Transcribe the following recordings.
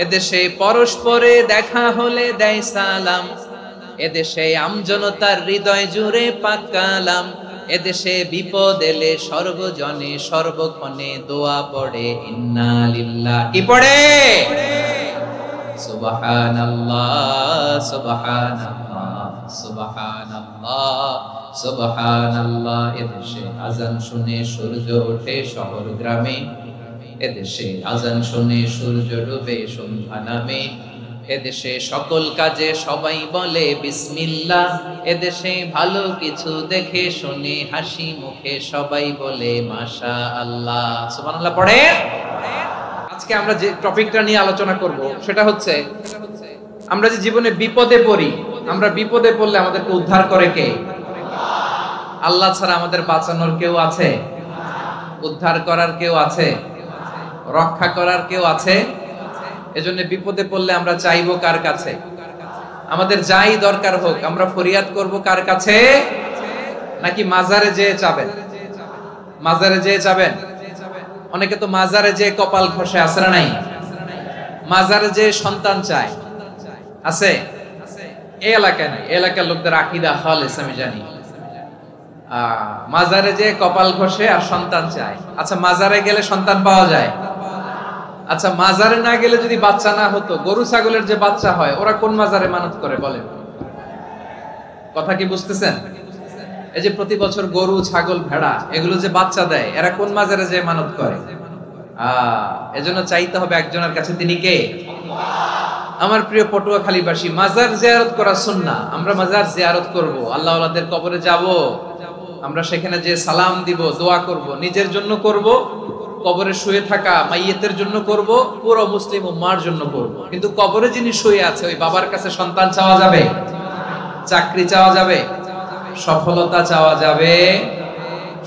এদেশে পরস্পরে দেখা হলে দেয় সালাম, এদেশে আমজনতার হৃদয় জুড়ে পাক কালাম, এদেশে বিপদ এলে সর্বজনে সর্বক্ষণে দোয়া পড়ে ইন্না লিল্লাহ। কি পড়ে? সুবহানাল্লাহ সুবহানাল্লাহ সুবহানাল্লাহ সুবহানাল্লাহ। এদেশে আজান শুনে সূর্য ওঠে শহর গ্রামে, এদেশে আজান শুনে সূর্য ডুবে সন্ধ্যা নামে, এদেশে সকল কাজে সবাই বলে বিসমিল্লাহ, এদেশে ভালো কিছু দেখে শুনে হাসি মুখে সবাই বলে মাশাআল্লাহ। সুবহানাল্লাহ পড়ে। আজকে আমরা যে টপিকটা নিয়ে আলোচনা করব সেটা হচ্ছে, আমরা যে জীবনে বিপদে পড়ি, আমরা বিপদে পড়লে আমাদেরকে উদ্ধার করে কে? আল্লাহ ছাড়া আমাদের বাঁচানোর কেউ আছে? উদ্ধার করার কেউ আছে? রক্ষা করার কেউ আছে? এজন্য বিপদে পড়লে আমরা চাইবো কার কাছে? আমাদের যাই দরকার হোক আমরা ফরিয়াদ করব কার কাছে? নাকি মাজারে যেয়ে চাবেন? মাজারে যেয়ে চাবেন? অনেকে তো মাজারে যেয়ে কপাল ঘষে, আছে না নাই? মাজারে যেয়ে সন্তান চায়, আছে? এই এলাকায় নাই, এলাকার লোকদের আকীদা খালেস আমি জানি। মাজারে যেয়ে কপাল ঘষে আর সন্তান চায়। আচ্ছা, মাজারে গেলে সন্তান পাওয়া যায়? আচ্ছা, মাজারে না গেলে যদি বাচ্চা না হতো, গরু ছাগলের যে বাচ্চা হয় ওরা কোন মাজারে মানত করে বলেন? কথা কি বুঝতেছেন? এই যে প্রতি বছর গরু ছাগল ভেড়া এগুলো যে বাচ্চা দেয়, এরা কোন মাজারে যে মানত করে? এজন্য চাইতে হবে একজনের কাছে, তিনি কে? আমার প্রিয় পটুয়াখালীবাসী, মাজার জিয়ারত করা সুন্নাহ। আমরা মাজার জিয়ারত করব, আল্লাহ ওয়ালাদের কবরে যাব, আমরা সেখানে যে সালাম দিব, দোয়া করব, নিজের জন্য করব, কবরে শুয়ে থাকা মাইয়েতের জন্য করব, পুরো মুসলিম উম্মার জন্য করব। কিন্তু কবরে যিনি শুয়ে আছে ওই বাবার কাছে সন্তান চাওয়া যাবে? চাকরি চাওয়া যাবে? সফলতা চাওয়া যাবে?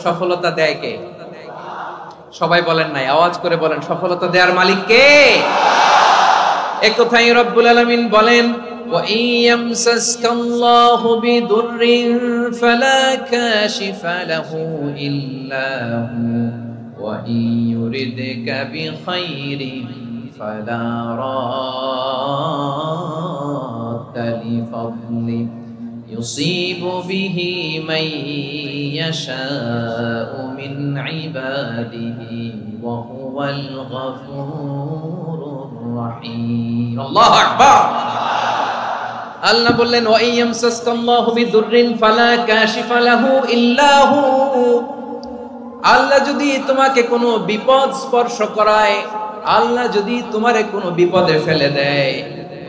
সফলতা দেয় কে? সবাই বলেন নাই, আওয়াজ করে বলেন, সফলতা দেওয়ার মালিক কে? এক কথাই রব্বুল আলামিন বলেন, ওয়া ইয়ামসাসকাল্লাহু বিদুররিন ফালা কাশিফা লাহু ইল্লা হু ওয়া ইয়ুরিদকা বিখাইরিন ফালা রাদ্দা লিফাদলি ইউসিবু বিহি মান ইয়াশাউ মিন ইবাদিহি ওয়া হুয়াল গফুরুর রহিম। আল্লাহু আকবার। আল্লাহ বললেন, ওয়া ইয়ামসাসকাল্লাহু বিদুররিন ফালা কাশিফা লাহু ইল্লা হু। আল্লাহ যদি তোমাকে কোনো বিপদ স্পর্শ করায়, আল্লাহ যদি তোমারে কোনো বিপদে ফেলে দেয়,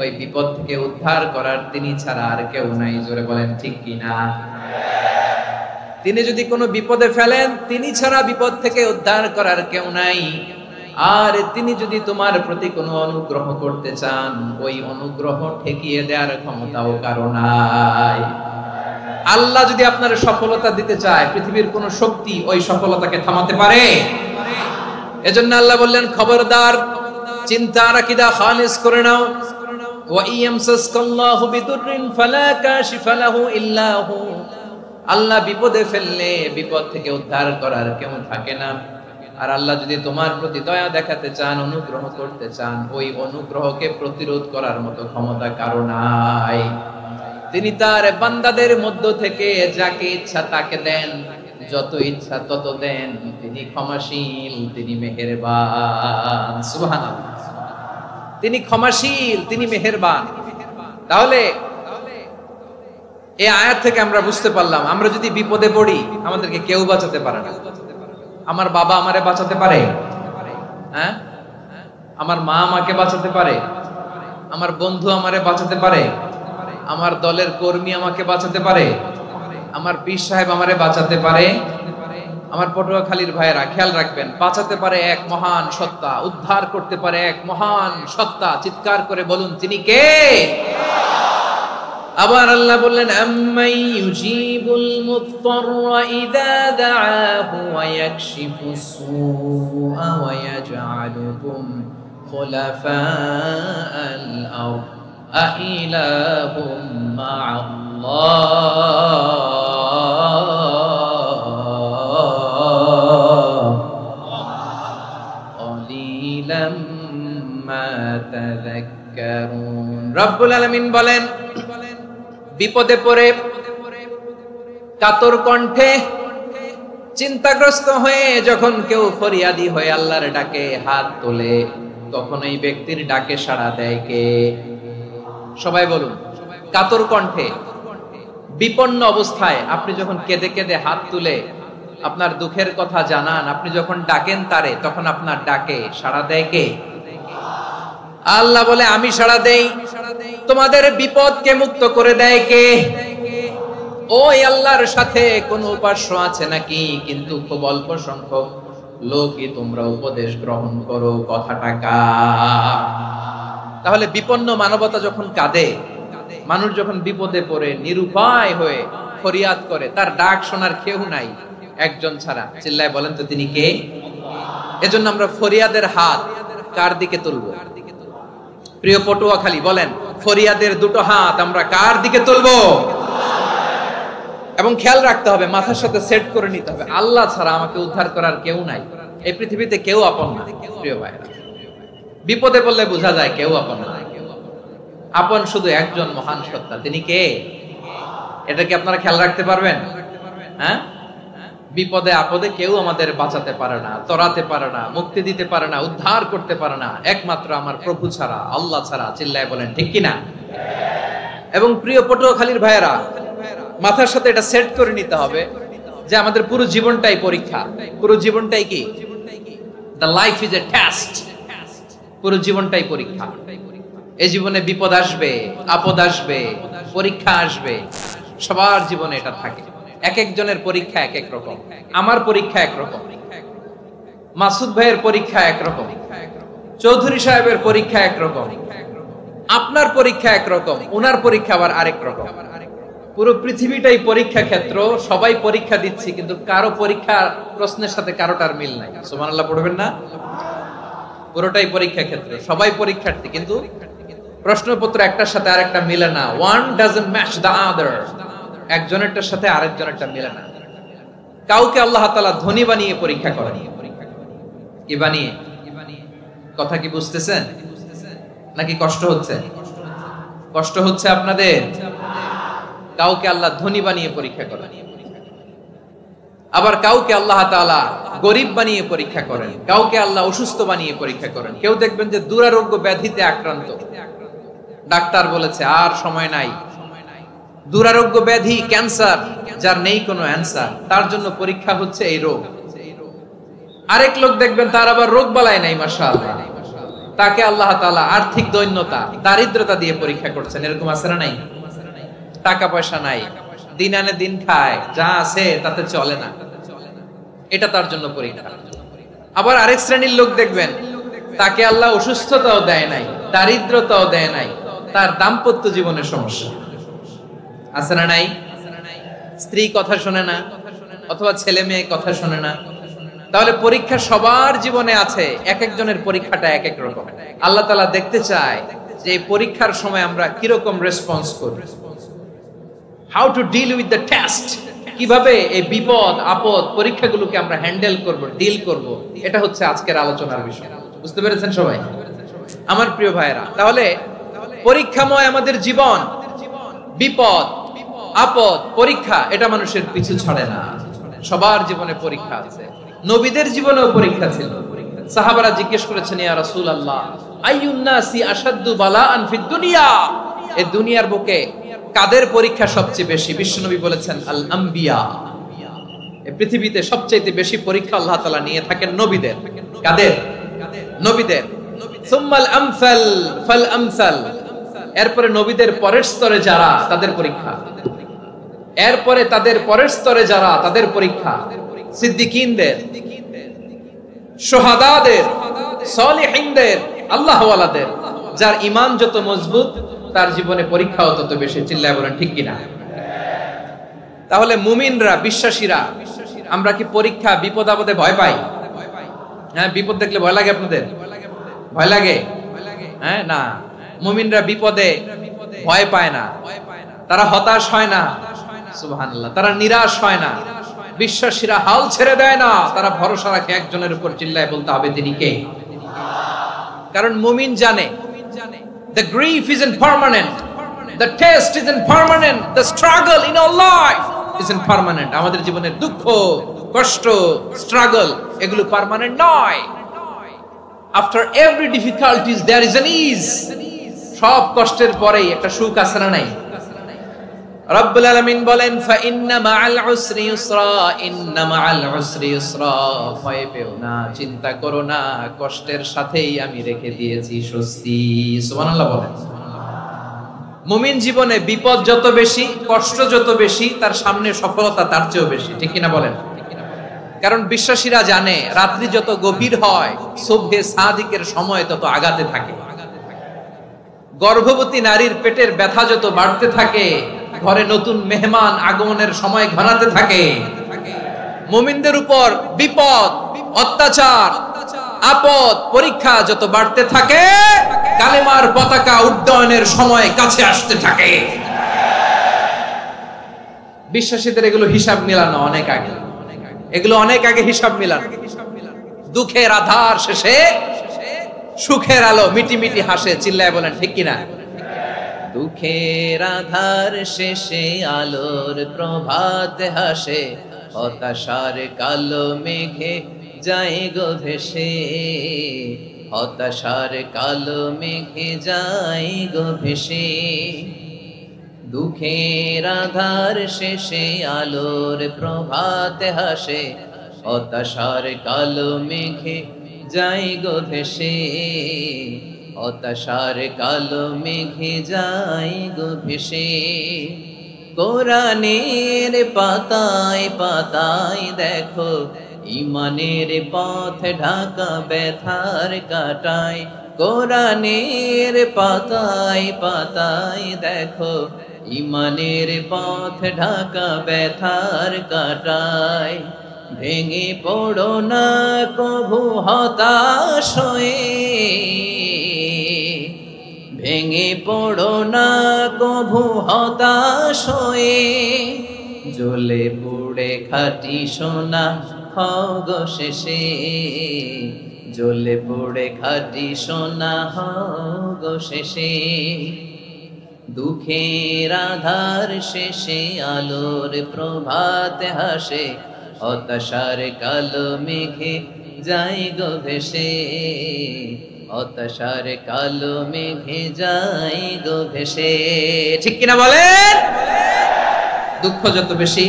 ওই বিপদ থেকে উদ্ধার করার তিনি ছাড়া আর কেউ নাই। জোরে বলেন ঠিক কি না? তিনি যদি কোনো বিপদে ফেলেন, তিনি ছাড়া বিপদ থেকে উদ্ধার করার কেউ নাই। আর তিনি যদি তোমার প্রতি কোনো অনুগ্রহ করতে চান, ওই অনুগ্রহ ঠেকিয়ে দেওয়ার ক্ষমতাও কারো নাই। আল্লাহ যদি আপনার সফলতা দিতে চায়, পৃথিবীর কোন শক্তি ওই সফলতাকে থামাতে পারে? এজন্য আল্লাহ বললেন, খবরদার, চিন্তার আকীদা খালিস করে নাও। ওয়া ইয়ামসাসকাল্লাহু বিদুররিন ফালা কাশিফা লাহু ইল্লা হু। আল্লাহ বিপদে ফেললে বিপদ থেকে উদ্ধার করার কেউ থাকে না। আর আল্লাহ যদি তোমার প্রতি দয়া দেখাতে চান, অনুগ্রহ করতে চান, ওই অনুগ্রহকে প্রতিরোধ করার মতো ক্ষমতা কারো নাই। তিনি তার বান্দাদের মধ্য থেকে যাকে ইচ্ছা তাকে দেন, যত ইচ্ছা তত দেন। তিনি ক্ষমাশীল, তিনি মেহেরবান। সুবহানাল্লাহ। তিনি ক্ষমাশীল, তিনি মেহেরবান। তাহলে এই আয়াত থেকে আমরা বুঝতে পারলাম, আমরা যদি বিপদে পড়ি আমাদেরকে কেউ বাঁচাতে পারে না। আমার বাবা আমারে বাঁচাতে পারে? হ্যাঁ? আমার মা আমাকে বাঁচাতে পারে? আমার বন্ধু আমারে বাঁচাতে পারে? আমার দলের কর্মী আমাকে বাঁচাতে পারে? আমার পীর সাহেব আমারে বাঁচাতে পারে? আমার পটুয়াখালীর ভাইয়েরা খেয়াল রাখবেন, বাঁচাতে পারে এক মহান সত্তা, উদ্ধার করতে পারে এক মহান সত্তা। চিৎকার করে বলুন, তিনি কে? আবার আল্লাহ বললেন, আম্মাই ইউজিবুল মুত্তাররা ইযা দাআহু ওয়া ইয়াকশিফুস সুআ ওয়া ইয়াজআলুকুম খুলাফাআল আরদ আইলাহুম মা'আল্লাহ ক্বালিলাম মা তাযা يتذكرون রব্বুল আলামিন বলেন বিপদে পড়ে কাতর কণ্ঠে চিন্তাগ্রস্ত হয়ে যখন কেউ ফরিয়াদি হয়ে আল্লাহর ডাকে হাত তোলে তখন এই ব্যক্তির ডাকে সাড়া দেয় কে? সবাই বলুন। কাতর কণ্ঠে বিপন্ন অবস্থায় আপনি যখন কেঁদে কেঁদে হাত তুলে আপনার দুঃখের কথা জানান, আপনি যখন ডাকেন তারে, তখন আপনার ডাকে সাড়া দেয় কে? আল্লাহ বলে আমি সাড়া দেই। তোমাদের বিপদকে মুক্ত করে দেয় কে? ওই আল্লাহর সাথে কোন উপাস্য আছে নাকি? কিন্তু খুব অল্প সংখ্যক লোকই তোমরা উপদেশ গ্রহণ করো। কথাটা কার? তাহলে বিপন্ন মানবতা যখন কাঁদে, মানুষ যখন বিপদে পড়ে নিরুপায় হয়ে ফরিয়াদ করে, তার ডাক শোনার কেউ নাই একজন ছাড়া। চিল্লায় বলেন তো তিনি কে? এজন্য আমরা ফরিয়াদের হাত কার দিকে তুলবো? প্রিয় পটুয়াখালী বলেন, ফরিয়াদের দুটো হাত আমরা কার দিকে তুলবো? এবং খেয়াল রাখতে হবে, মাথার সাথে সেট করে নিতে হবে, আল্লাহ ছাড়া আমাকে উদ্ধার করার কেউ নাই। এই পৃথিবীতে কেউ আপন না। প্রিয় ভাইরা, বিপদে পড়লে বোঝা যায় কেউ আপন না। আপন শুধু একজন মহান সত্তা। তিনি কে? এটা কি আপনারা খেয়াল রাখতে পারবেন? হ্যাঁ, বিপদে আপদে কেউ আমাদের বাঁচাতে পারে না, তরাতে পারে না, মুক্তি দিতে পারে না, উদ্ধার করতে পারে না, একমাত্র আমার প্রভু ছাড়া, আল্লাহ ছাড়া। চিল্লায় বলেন ঠিক কিনা? এবং প্রিয় পটুয়াখালীর ভাইয়েরা, মাথার সাথে এটা সেট করে নিতে হবে যে আমাদের পুরো জীবনটাই পরীক্ষা। পুরো জীবনটাই কি? The life is a test. পুরো জীবনটাই পরীক্ষা। এই জীবনে বিপদ আসবে, আপদ আসবে, পরীক্ষা আসবে, সবার জীবনে এটা থাকে। এক একজনের পরীক্ষা এক এক রকম। আমার পরীক্ষা এক রকম, মাসুদ ভাইয়ের পরীক্ষা এক রকম, চৌধুরী সাহেবের পরীক্ষা এক রকম, আপনার পরীক্ষা এক রকম, ওনার পরীক্ষা আবার আরেক রকম। পুরো পৃথিবীটাই পরীক্ষা ক্ষেত্র। সবাই পরীক্ষা দিচ্ছি, কিন্তু কারো পরীক্ষা প্রশ্নের সাথে কারোটার মিল নাই। সুবহানাল্লাহ পড়বেন না? পুরোটাই পরীক্ষা ক্ষেত্র, সবাই পরীক্ষার্থী, কিন্তু প্রশ্নপত্র একটার সাথে আরেকটা মিলে না। one doesn't match the other। একজনেরটার সাথে আরেকজনেরটা মিলে না। কাউকে আল্লাহ তাআলা ধনী বানিয়ে পরীক্ষা করেন। কি বানিয়ে? কথা কি বুঝতেছেন নাকি কষ্ট হচ্ছে? কষ্ট হচ্ছে আপনাদের? কাউকে আল্লাহ ধনী বানিয়ে পরীক্ষা করেন, আবার কাউকে আল্লাহ তাআলা গরিব বানিয়ে পরীক্ষা করেন, কাউকে আল্লাহ অসুস্থ বানিয়ে পরীক্ষা করেন। কেউ দেখবেন যে দুরারোগ্য ব্যাধিতে আক্রান্ত, ডাক্তার বলেছে আর সময় নাই, দুরারোগ্য ব্যাধি, ক্যান্সার, যার নেই কোনো অ্যান্সার, তার জন্য পরীক্ষা হচ্ছে এই রোগ। আরেক লোক দেখবেন তার আবার রোগ বালাই নাই, মাশাআল্লাহ, তাকে আল্লাহ তাআলা আর্থিক দৈন্যতা, দারিদ্রতা দিয়ে পরীক্ষা করছেন। এরকম আছে না নাই? টাকা পয়সা নাই, দিন আনে দিন খায়, যা আছে তাতে চলে না, এটা তার জন্য পরীক্ষা। আবার আরেক শ্রেণীর লোক দেখবেন তাকে আল্লাহ অসুস্থতাও দেয় নাই, দারিদ্রতাও দেয় নাই, তার দাম্পত্য জীবনের সমস্যা আছে না নাই? স্ত্রী কথা শোনে না, অথবা ছেলে মেয়ে কথা শোনে না। তাহলে পরীক্ষা সবার জীবনে আছে, এক একজনের পরীক্ষাটা এক এক রকম। আল্লাহ তাআলা দেখতে চায় যে এই পরীক্ষার সময় আমরা কিরকম রেসপন্স করি। How to deal with the test, কিভাবে এই বিপদ আপদ পরীক্ষাগুলোকে আমরা হ্যান্ডেল করব, ডিল করব, এটা হচ্ছে আজকের আলোচনার বিষয়। বুঝতে পেরেছেন সবাই আমার প্রিয় ভাইয়েরা? তাহলে পরীক্ষাময় আমাদের জীবন, বিপদ আপদ পরীক্ষা, এটা মানুষের পিছু ছাড়ে না। সবার জীবনে পরীক্ষা আছে। নবীদের জীবনেও পরীক্ষা ছিল। সাহাবারা জিজ্ঞেস করেছেন, ইয়া রাসূলুল্লাহ, আইয়ুন নাসি আশাদ্দু বালাআন ফিদ দুনিয়া, এই দুনিয়ার বুকে কাদের পরীক্ষা সবচেয়ে বেশি? বিশ্বনবী বলেছেন, আল আম্বিয়া। এই পৃথিবীতে সবচেয়ে বেশি পরীক্ষা আল্লাহ তাআলা নিয়ে থাকেন নবীদের। কাদের? নবীদের। সুম্মাল আমসাল ফাল আমসাল, এরপরে নবীদের পরের স্তরে যারা, তাদের পরীক্ষা। এরপরে তাদের পরের স্তরে যারা, তাদের পরীক্ষা। সিদ্দিকীনদের, শুহাদাদের, সালিহিনদের, আল্লাহওয়ালাদের। যার ঈমান যত মজবুত, তার জীবনে পরীক্ষাও তত বেশি। চিল্লায় বলেন ঠিক কিনা? তাহলে মুমিনরা, বিশ্বাসীরা, আমরা কি পরীক্ষা বিপদ আপদে ভয় পাই? হ্যাঁ, বিপদ দেখলে ভয় লাগে আপনাদের? ভয় লাগে? হ্যাঁ, না, মুমিনরা বিপদে ভয় পায় না, তারা হতাশ হয় না, সুবহানাল্লাহ, তারা নিরাশ হয় না। বিশ্বাসীরা হাল ছেড়ে দেয় না, তারা ভরসা রাখে একজনের উপর। চিল্লায় বলতে হবে তিনি কে? কারণ মুমিন জানে The grief isn't permanent. The test isn't permanent. The struggle in our life isn't permanent. আমাদের জীবনের দুঃখ, কষ্ট, struggle এগুলো পার্মানেন্ট নয়। After every difficulties there is an ease. সব কষ্টের পরেই একটা সুখ আছে না নাই? রব্বুল আলামিন বলেন ফা ইন্না মাআল উসরি ইউসরা, ইন্না মাআল উসরি ইউসরা। ভয় পেও না, চিন্তা করো না, কষ্টের সাথেই আমি রেখে দিয়েছি স্বস্তি। সুবহানাল্লাহ বলেন। মুমিন জীবনে বিপদ যত বেশি, কষ্ট যত বেশি, তার সামনে সফলতা তার চেয়েও বেশি, ঠিক কিনা বলেন? কারণ বিশ্বাসীরা জানে রাত্রি যত গভীর হয় সুবহে সাদিকের সময় তত আগাতে থাকে। গর্ভবতী নারীর পেটের ব্যথা যত বাড়তে থাকে, ঘরে নতুন মেহমান আগমনের সময় ঘনাতে থাকে। মুমিনদের উপর বিপদ, অত্যাচার, আপদ, পরীক্ষা যত বাড়তে থাকে, কালেমার পতাকা উড্ডয়নের সময় কাছে আসতে থাকে। বিশ্বাসীদের এগুলো হিসাব মিলানো অনেক আগে, এগুলো অনেক আগে হিসাব মিলানো। দুঃখের আধার শেষে সুখের আলো মিটি মিটি হাসে, চিল্লায় বলেন ঠিক কিনা? দুঃখের আধার শেষে আলোর প্রভাত হাসে, হতাশার কালো মেঘে যায় গো ভেসে, হতাশার কালো মেঘে যায় গো ভেসে। দুঃখের আধার শেষে আলোর প্রভাত হাসে, হতাশার কালো মেঘে যায় গো ভেসে, হতাশার কালো মেঘে যায় গো ভেসে। কোরআনের পাতায় পাতায় দেখো ইমানের পথ ঢাকা ব্যথার কাটায়। কোরআনের পাতায় পাতায় দেখো ইমানের পথ ঢাকা ব্যথার কাটায়। ভেঙে পড়ো না কভু হতাশ হয়ে, ভেঙে পড়ো না কভু হতাশ হয়ে। জ্বলে পুড়ে খাঁটি সোনা হও গো শেষে, জ্বলে পুড়ে খাঁটি সোনা হও গো শেষে। দুঃখের আধার শেষে আলোর প্রভাত হাসে, হতাশার কালো মেঘে যায় গো ভেসে, হতাশার কালো মেঘে যায় গো ভেসে। ঠিক কিনা বলেন? দুঃখ যত বেশি,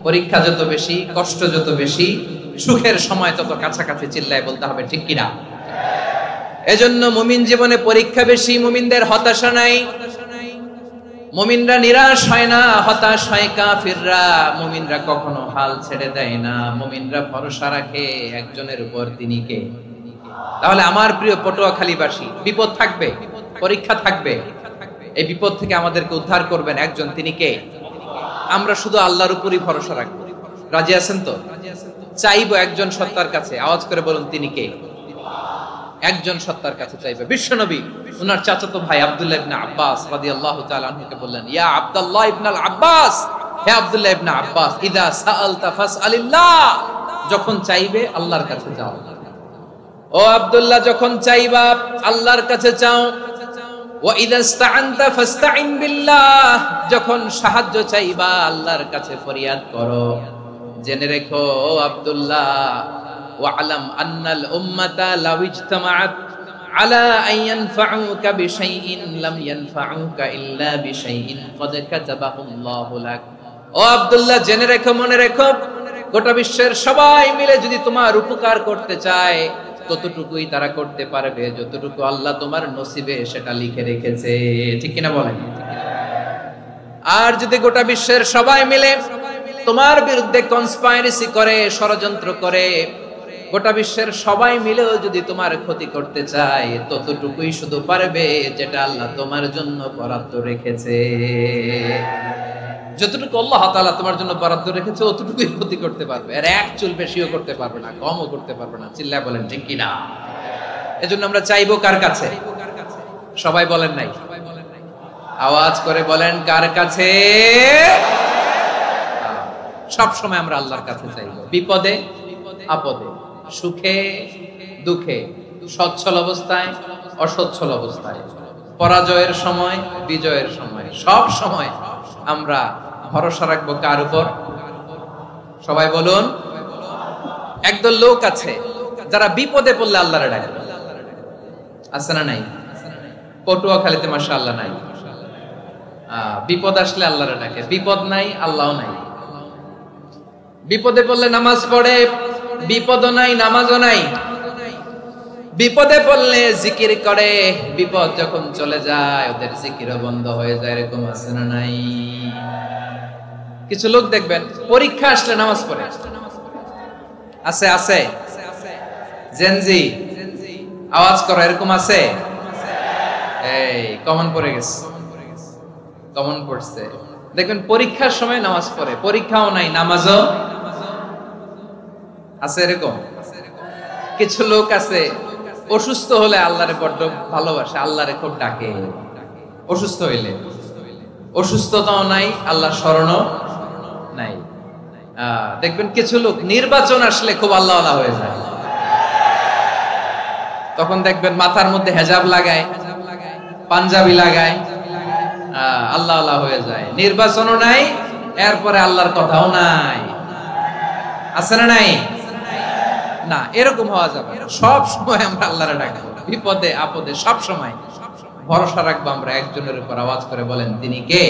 পরীক্ষা যত বেশি, কষ্ট যত বেশি, সুখের সময় তত কাছাকাছি, চিল্লায় বলতে হবে ঠিক কিনা? এজন্য মুমিন জীবনে পরীক্ষা বেশি, মুমিনদের হতাশা নাই। মুমিনরা নিরাশ হয় না, হতাশ হয় কাফিররা। মুমিনরা কখনো হাল ছেড়ে দেয় না, মুমিনরা ভরসা রাখে একজনের উপর, তিনি কে? তাহলে আমার প্রিয় পটুয়াখালীবাসী, বিপদ থাকবে, পরীক্ষা থাকবে, এই বিপদ থেকে আমাদেরকে উদ্ধার করবেন একজন, তিনি কে? আমরা শুধু আল্লাহর উপরই ভরসা রাখবো। রাজি আছেন তো? চাইবো একজন সত্তার কাছে, আওয়াজ করে বলুন তিনি কে? একজন সত্তার কাছে চাইবে। বিশ্বনবী ওনার চাচাতো ভাই আব্দুল্লাহ ইবনে আব্বাস রাদিয়াল্লাহু তাআলা আনহুকে বললেন, ইয়া আব্দুল্লাহ ইবনে আব্বাস, হে আব্দুল্লাহ ইবনে আব্বাস, ইদা সাআলতা ফাসআলিল্লাহ, যখন চাইবে আল্লাহর কাছে যাও। ও আব্দুল্লাহ, যখন চাইবা আল্লাহর কাছে চাও। ওয়া ইদা ইসতাআনতা ফাসতাইন বিল্লাহ, যখন সাহায্য চাইবা আল্লাহর কাছে ফরিয়াদ করো। জেনে রেখো ও আব্দুল্লাহ, ওয়া'লাম আন্নাল উম্মাতা লাউ ইজতামাআত আলা আন ইয়ানফাউকা বিশাইইন লাম ইয়ানফাউকা ইল্লা বিশাইইন ক্বাদ কাতাবাহু আল্লাহু লাক। ও আব্দুল্লাহ, জেনে রেখো, মনে রেখো, গোটা বিশ্বের সবাই মিলে যদি তোমার উপকার করতে চায় ততটুকুই তারা করতে পারবে যতটুকু আল্লাহ তোমার নসিবে সেটা লিখে রেখেছে। ঠিক কিনা বলেন? আর যদি গোটা বিশ্বের সবাই মিলে তোমার বিরুদ্ধে কনস্পাইরেসি করে, ষড়যন্ত্র করে, গোটা বিশ্বের সবাই মিলেও যদি তোমার ক্ষতি করতে চায় ততটুকুই শুধু পারবে যেটা আল্লাহ তোমার জন্য বরাদ্দ রেখেছে। যতটুকু আল্লাহ তাআলা তোমার জন্য বরাদ্দ রেখেছে অতটুকুই ক্ষতি করতে পারবে, আর এক চুল বেশিও করতে পারবে না, কমও করতে পারবে না। চিল্লায় বলেন ঠিক কিনা? এজন্য আমরা চাইবো কার কাছে? সবাই বলেন নাই, আওয়াজ করে বলেন কার কাছে? সব সময় আমরা আল্লাহর কাছে চাইবো, বিপদে আপদে, সুখে দুঃখে, সচ্ছল অবস্থায় অসচ্ছল অবস্থায়, পরাজয়ের সময়, বিজয়ের সময়, সব সময় আমরা ভরসা রাখবো কার উপর? সবাই বলুন। একদল লোক আছে যারা বিপদে পড়লে আল্লাহরে ডাকে, আছে না নাই? পটুয়াখালীতে মাশাআল্লাহ নাই, বিপদ আসলে আল্লাহরে ডাকে, বিপদ নাই আল্লাহও নাই। বিপদে পড়লে নামাজ পড়ে, বিপদও নাই নামাজও নাই। বিপদে পড়লে জিকির করে, বিপদ যখন চলে যায় ওদের জিকিরও বন্ধ হয়ে যায়। এরকম আছে না নাই? কিছু লোক দেখবেন পরীক্ষা আসলে নামাজ পড়ে, আছে আছে। জেনজি আওয়াজ করো, এরকম আছে? এই কমন পড়ে গেছে, কমন পড়ছে। দেখবেন পরীক্ষার সময় নামাজ পড়ে, পরীক্ষাও নাই নামাজও আছে। এরকম কিছু লোক আছে অসুস্থ হলে আল্লাহরে বড্ড ভালোবাসে, আল্লাহরে খুব ডাকে। অসুস্থ হইলে অসুস্থতাও নাই, আল্লাহর স্মরণও নাই। দেখবেন কিছু লোক নির্বাচন আসলে খুব আল্লাহওয়ালা হয়ে যায়, তখন দেখবেন মাথার মধ্যে হেজাব লাগায়, পাঞ্জাবি লাগায়, আল্লাহওয়ালা হয়ে যায়। নির্বাচনও নাই, এরপরে আল্লাহর কথাও নাই, আছে না নাই? না, এরকম হওয়া যাবে না। সব সময় আমরা আল্লাহরে ডাকবো, বিপদে আপদে সব সময় ভরসা রাখবো আমরা একজনের উপর। আওয়াজ করে বলেন, তিনি কে?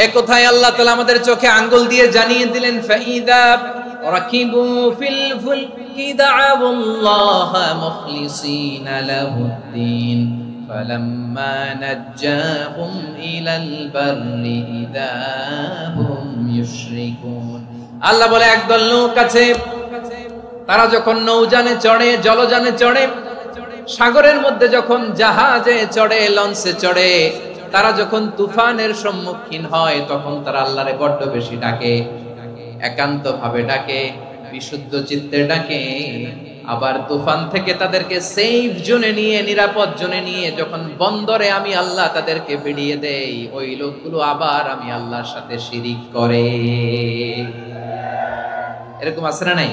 এ কথায় আল্লাহ তাআলা আমাদের চোখে আঙ্গুল দিয়ে জানিয়ে দিলেন, ফাইদা রাকিবু ফিল ফুলকি দা'আবুল্লাহা মুখলিসিনা লাহুদ্দিন ফালাম্মা নাজ্জাহুম ইলাল বাররি ইযা হুম ইউশরিকুন। আল্লাহ বলে একদল লোক আছে, তারা যখন নৌযানে চড়ে, জলযানে চড়ে, সাগরের মধ্যে যখন জাহাজে চড়ে, লঞ্চে চড়ে, তারা যখন তুফানের সম্মুখীন হয় তখন তারা আল্লাহরে বড্ড বেশি ডাকে, একান্ত ভাবে ডাকে, বিশুদ্ধ চিত্তে ডাকে। আবার তুফান থেকে তাদেরকে সেফ জোনে নিয়ে, নিরাপদ জোনে নিয়ে যখন বন্দরে আমি আল্লাহ তাদেরকে ফিরিয়ে দেই, ওই লোকগুলো আবার আমি আল্লাহর সাথে শিরিক করে। এরকম আছে না নাই?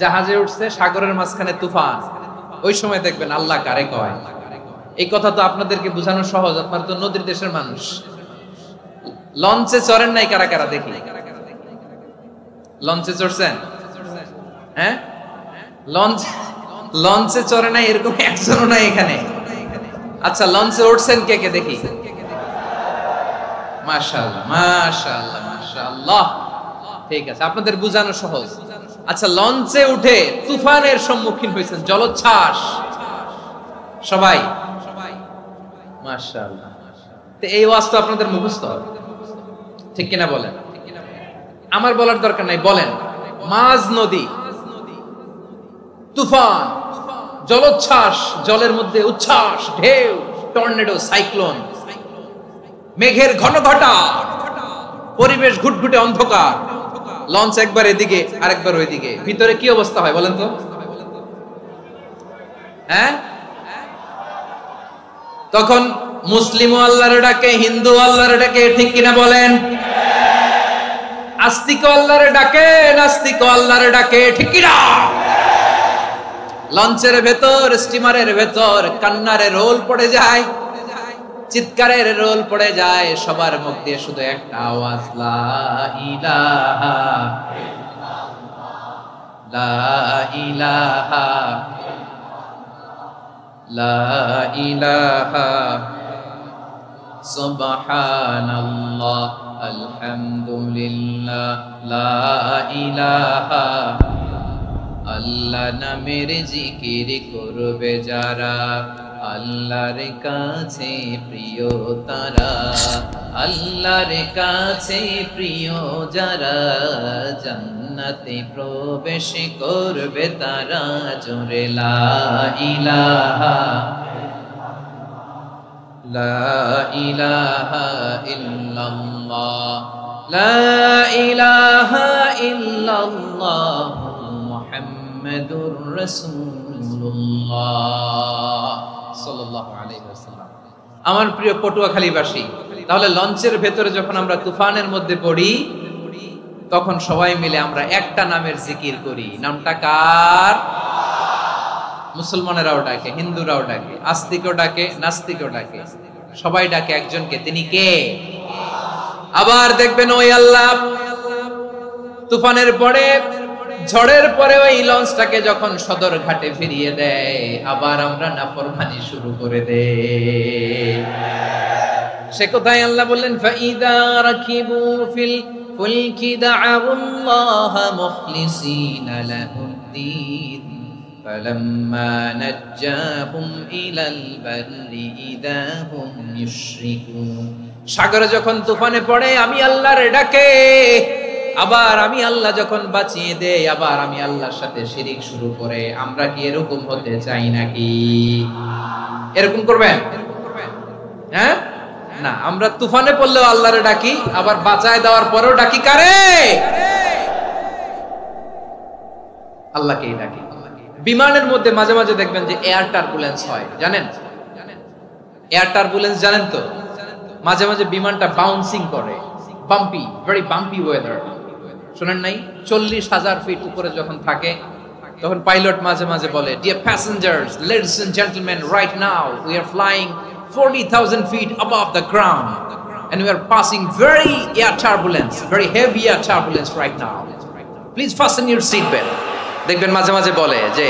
জাহাজে উঠছে, সাগরের মাঝখানে তুফান, ওই সময় দেখবেন আল্লাহ কারে কয়। এই কথা তো আপনাদেরকে বোঝানো সহজ, আপনারা তো নদীর দেশের মানুষ। লঞ্চে চড়েন নাই কারা কারা? দেখি, লঞ্চে চড়ছেন? হ্যাঁ, লঞ্চে চড়ে নাই এরকম একজনও নাই এখানে। আচ্ছা, লঞ্চে উঠছেন কে কে? দেখি। মাশাআল্লাহ মাশাআল্লাহ মাশাআল্লাহ, ঠিক আছে, আপনাদের বোঝানো সহজ। আচ্ছা, লঞ্চে উঠে তুফানের সম্মুখীন হয়েছেন, জলোচ্ছ্বাস, সবাই? মাশাআল্লাহ। তো এই ওয়াজ তো আপনাদের মুখস্থ, ঠিক কিনা বলেন? আমার বলার দরকার নাই, বলেন। মাঝ নদী, তুফান, জলোচ্ছ্বাস, জলের মধ্যে উচ্ছ্বাস, ঢেউ, টর্নেডো, সাইক্লোন, মেঘের ঘনঘটা, পরিবেশ ঘুটঘুটে অন্ধকার, লঞ্চ একবার এদিকে আরেকবার ওইদিকে, ভিতরে কি অবস্থা হয় বলেন তো? হ্যাঁ, তখন মুসলিম আল্লাহর ডাকে, হিন্দু আল্লাহর ডাকে, ঠিক কিনা বলেন? আস্তিক আল্লাহর ডাকে, নাস্তিক আল্লাহর ডাকে, ঠিক কিনা? লঞ্চের ভেতর, স্টিমারের ভেতর কান্নারে রোল পড়ে যায়, চিৎকারের রোল পড়ে যায়, সবার মুখ দিয়ে শুধু একটা আওয়াজ, লা ইলাহা লা ইলাহা লা ইলাহা সুবহানাল্লাহ আলহামদুলিল্লাহ লা ইলাহা। আল্লাহ নামের জিকির করবে যারা, আল্লাহর কাছে প্রিয় তারা, আল্লাহর কাছে প্রিয় যারা, জান্নাতে প্রবেশ করবে তারা। জোরে লা ইলাহা লা ইলাহা ইল্লাল্লাহ লা ইলাহা ইল্লাল্লাহ মুহাম্মাদুর রাসূলুল্লাহ সাল্লাল্লাহু আলাইহি ওয়াসাল্লাম। আমার প্রিয় পটুয়াখালীবাসী, তাহলে লঞ্চের ভেতরে যখন আমরা তুফানের মধ্যে পড়ি তখন সবাই মিলে আমরা একটা নামের জিকির করি। নামটা কার? মুসলমানেরাও ডাকে, হিন্দুরাও ডাকে, আস্তিকও ডাকে, নাস্তিকও ডাকে, সবাই ডাকে একজনকে, তিনি কে? আবার দেখবেন ওই আল্লাহ তুফানের পরে, ঝড়ের পরে ওই লঞ্চটাকে যখন সদর ঘাটে ফিরিয়ে দেয়, আবার আমরা নাফরমানি শুরু করে দেই। সে কোথায় আল্লাহ বললেন, ফাইদা রাকিবু ফিল ফুলকি দা'আউল্লাহ মুখলিসিনা লাহুদ্দীন ফালাম্মা নাজ্জাহুম ইলাল বাররি ইযা হুম ইউশরিকুন। সাগরে যখন তুফানে পড়ে আমি আল্লাহর ডাকে, আবার আমি আল্লাহ যখন বাঁচিয়ে দেই, আবার আমি আল্লাহর সাথে শিরিক শুরু করে। আমরা কি এরকম হতে চাই নাকি? এরকম করবেন? হ্যাঁ না, আমরা তুফানে পড়লেও আল্লাহরে ডাকি, আবার বাঁচায় দেওয়ার পরেও ডাকি কারে? আল্লাহকেই ডাকি। বিমানের মধ্যে মাঝে মাঝে দেখবেন যে এয়ার টার্বুলেন্স হয়, জানেন? এয়ার টার্বুলেন্স জানেন তো? মাঝে মাঝে বিমানটা বাউন্সিং করে, বাম্পি, ভেরি বাম্পি ওয়েদার। শুনেন নাই? 40,000 ফিট উপরে যখন থাকে তখন পাইলট মাঝে মাঝে বলে, dear passengers, ladies and gentleman, right now we are flying 40,000 feet above the ground and we are passing very air turbulence, very heavy air turbulence right now. Please fasten your seat belt. দেখবেন মাঝে মাঝে বলে যে,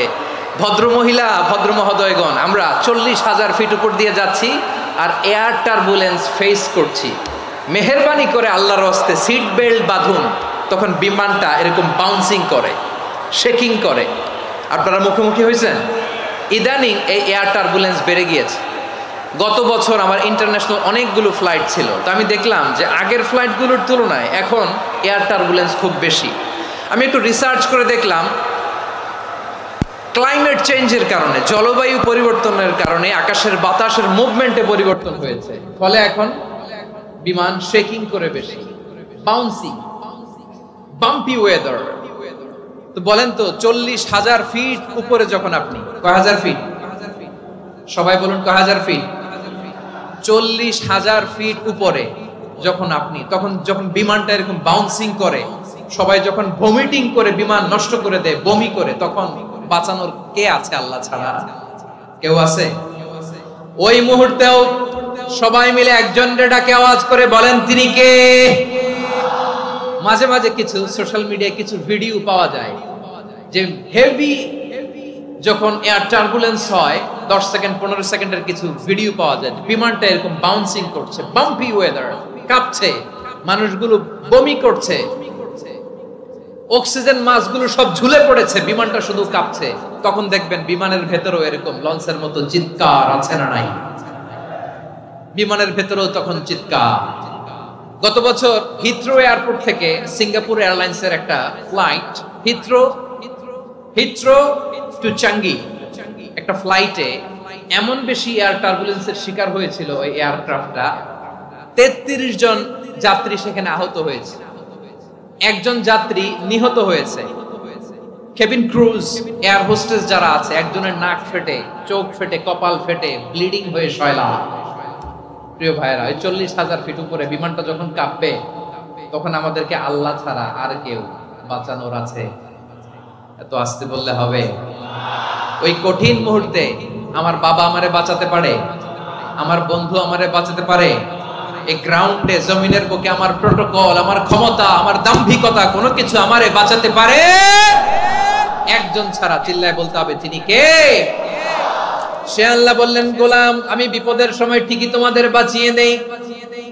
ভদ্র মহিলা, ভদ্র মহোদয়গণ, আমরা 40,000 ফিট উপর দিয়ে যাচ্ছি আর এয়ার টার্বুলেন্স ফেস করছি, মেহেরবানি করে আল্লাহর হস্তে সিট বেল্ট বাঁধুন। তখন বিমানটা এরকম বাউন্সিং করে, শেকিং করে। আপনারা মুখোমুখি হয়েছেন? ইদানিং এই এয়ার টার্বুলেন্স বেড়ে গিয়েছে। গত বছর আমার ইন্টারন্যাশনাল অনেকগুলো ফ্লাইট ছিল, তো আমি দেখলাম যে আগের ফ্লাইটগুলোর তুলনায় এখন এয়ার টার্বুলেন্স খুব বেশি। আমি একটু রিসার্চ করে দেখলাম, ক্লাইমেট চেঞ্জের কারণে, জলবায়ু পরিবর্তনের কারণে আকাশের বাতাসের মুভমেন্টে পরিবর্তন হয়েছে, ফলে এখন বিমান শেকিং করে বেশি, বাউন্সিং, বাম্পি ওয়েদার। তো বলেন তো, 40,000 ফিট উপরে যখন আপনি, কয় হাজার ফিট? সবাই বলুন, কয় হাজার ফিট? 40,000 ফিট উপরে যখন আপনি, তখন যখন বিমানটা এরকম বাউন্সিং করে, সবাই যখন ভমিটিং করে বিমান নষ্ট করে দেয়, বমি করে, তখন বাঁচানোর কে আছে আল্লাহ ছাড়া? কেউ আছে? ওই মুহূর্তেও সবাই মিলে একজনের ডাকে আওয়াজ করে বলেন, তিনি কে? মাঝে মাঝে কিছু সোশ্যাল মিডিয়ায় কিছু ভিডিও পাওয়া যায় যে হেভি যখন এয়ার টার্বুলেন্স হয়, 10 সেকেন্ড 15 সেকেন্ডের কিছু ভিডিও পাওয়া যায়, বিমানটা এরকম বাউন্সিং করছে, বাম্পি ওয়েদার, কাঁপছে, মানুষগুলো বমি করছে, অক্সিজেন মাস্কগুলো সব ঝুলে পড়েছে, বিমানটা শুধু কাঁপছে। তখন দেখবেন বিমানের ভেতরেও এরকম লঞ্চের মতো চিৎকার আছে না নাই? বিমানের ভেতরেও তখন চিৎকার। গত বছর হিথ্রো এয়ারপোর্ট থেকে সিঙ্গাপুর এয়ারলাইন্সের একটা ফ্লাইট, হিথ্রো টু চাঙ্গি, একটা ফ্লাইটে এমন বেশি এয়ার টার্বুলেন্সের শিকার হয়েছিল ওই এয়ারক্রাফটটা, 33 জন যাত্রী সেখানে আহত হয়েছে, একজন যাত্রী নিহত হয়েছে। কেবিন ক্রুজ, এয়ার হোস্টেস যারা আছে, একজনের নাক ফেটে, চোখ ফেটে, কপাল ফেটে, ব্লিডিং হয়ে শয়লা। প্রিয় ভাইরা, ওই 40,000 ফিট উপরে বিমানটা যখন কাঁপবে, তখন আমাদেরকে আল্লাহ ছাড়া আর কেউ বাঁচানোর আছে? এত আস্তে বললে হবে? ওই কঠিন মুহূর্তে আমার বাবা আমারে বাঁচাতে পারে, আমার বন্ধু আমারে বাঁচাতে পারে। এই গ্রাউন্ডে, জমিনের বুকে আমার প্রোটোকল, আমার ক্ষমতা, আমার দাম্ভিকতা কোনো কিছু আমারে বাঁচাতে পারে? একজন ছাড়া। চিল্লায় বলতে হবে, তিনি কে? সে আল্লাহ বললেন, গোলাম, আমি বিপদের সময় ঠিকই তোমাদের বাঁচিয়ে দেই।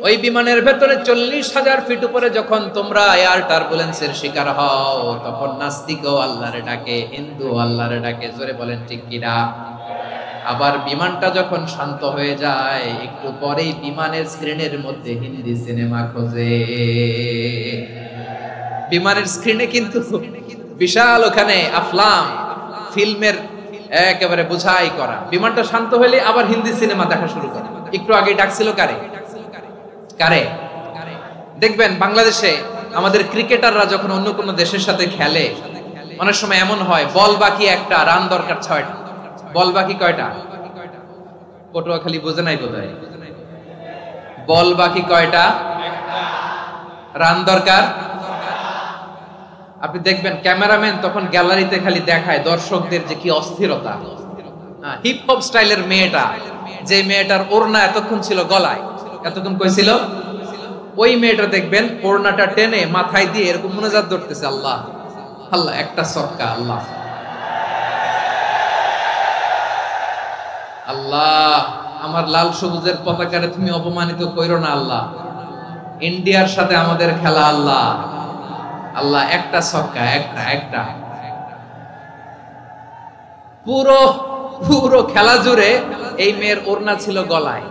ওই বিমানের ভেতরে 40,000 ফিট উপরে যখন তোমরা এয়ার টার্বুলেন্সের শিকার হও, তখন নাস্তিকও আল্লাহরে ডাকে, হিন্দু আল্লাহরে ডাকে। জোরে বলেন ঠিক কিনা? আবার বিমানটা যখন শান্ত হয়ে যায়, একটু পরেই বিমানের স্ক্রিনের মধ্যে হিন্দি সিনেমা খোঁজে। বিমানের স্ক্রিনে কিন্তু বিশাল ওখানে আফলাম, ফিল্মের একেবারে বোঝাই করা। বিমানটা শান্ত হলে আবার হিন্দি সিনেমা দেখা শুরু করে। একটু আগে ডাকছিল কারে? কারে? দেখবেন বাংলাদেশে আমাদের ক্রিকেটাররা যখন অন্য কোনো দেশের সাথে খেলে, অনেক সময় এমন হয়, বল বাকি একটা, রান দরকার 6টা। বল বাকি কয়টা? পটুয়াখালী বোঝে নাই বোধহয়। বল বাকি কয়টা? রান দরকার। আপনি দেখবেন ক্যামেরাম্যান তখন গ্যালারিতে খালি দেখায় দর্শকদের যে কি অস্থিরতা, হিপ হপ স্টাইলের মেয়েটা, যে মেয়েটার ওড়না এতক্ষণ ছিল গলায়, এতক্ষণ কই ছিল, ওই মেয়েটা দেখবেন ওড়নাটা টেনে মাথায় দিয়ে এরকম মুনাজাত ধরতেছে, আল্লাহ আল্লাহ, একটা সদকা, আল্লাহ আল্লাহ, আমার লাল সবুজের পতাকারে তুমি অপমানিত কইরো না আল্লাহ, ইন্ডিয়ার সাথে আমাদের খেলা আল্লাহ আল্লাহ, একটা সদকা, একটা একটা। পুরো পুরো খেলা জুড়ে এই মেয়ের ওড়না ছিল গলায়,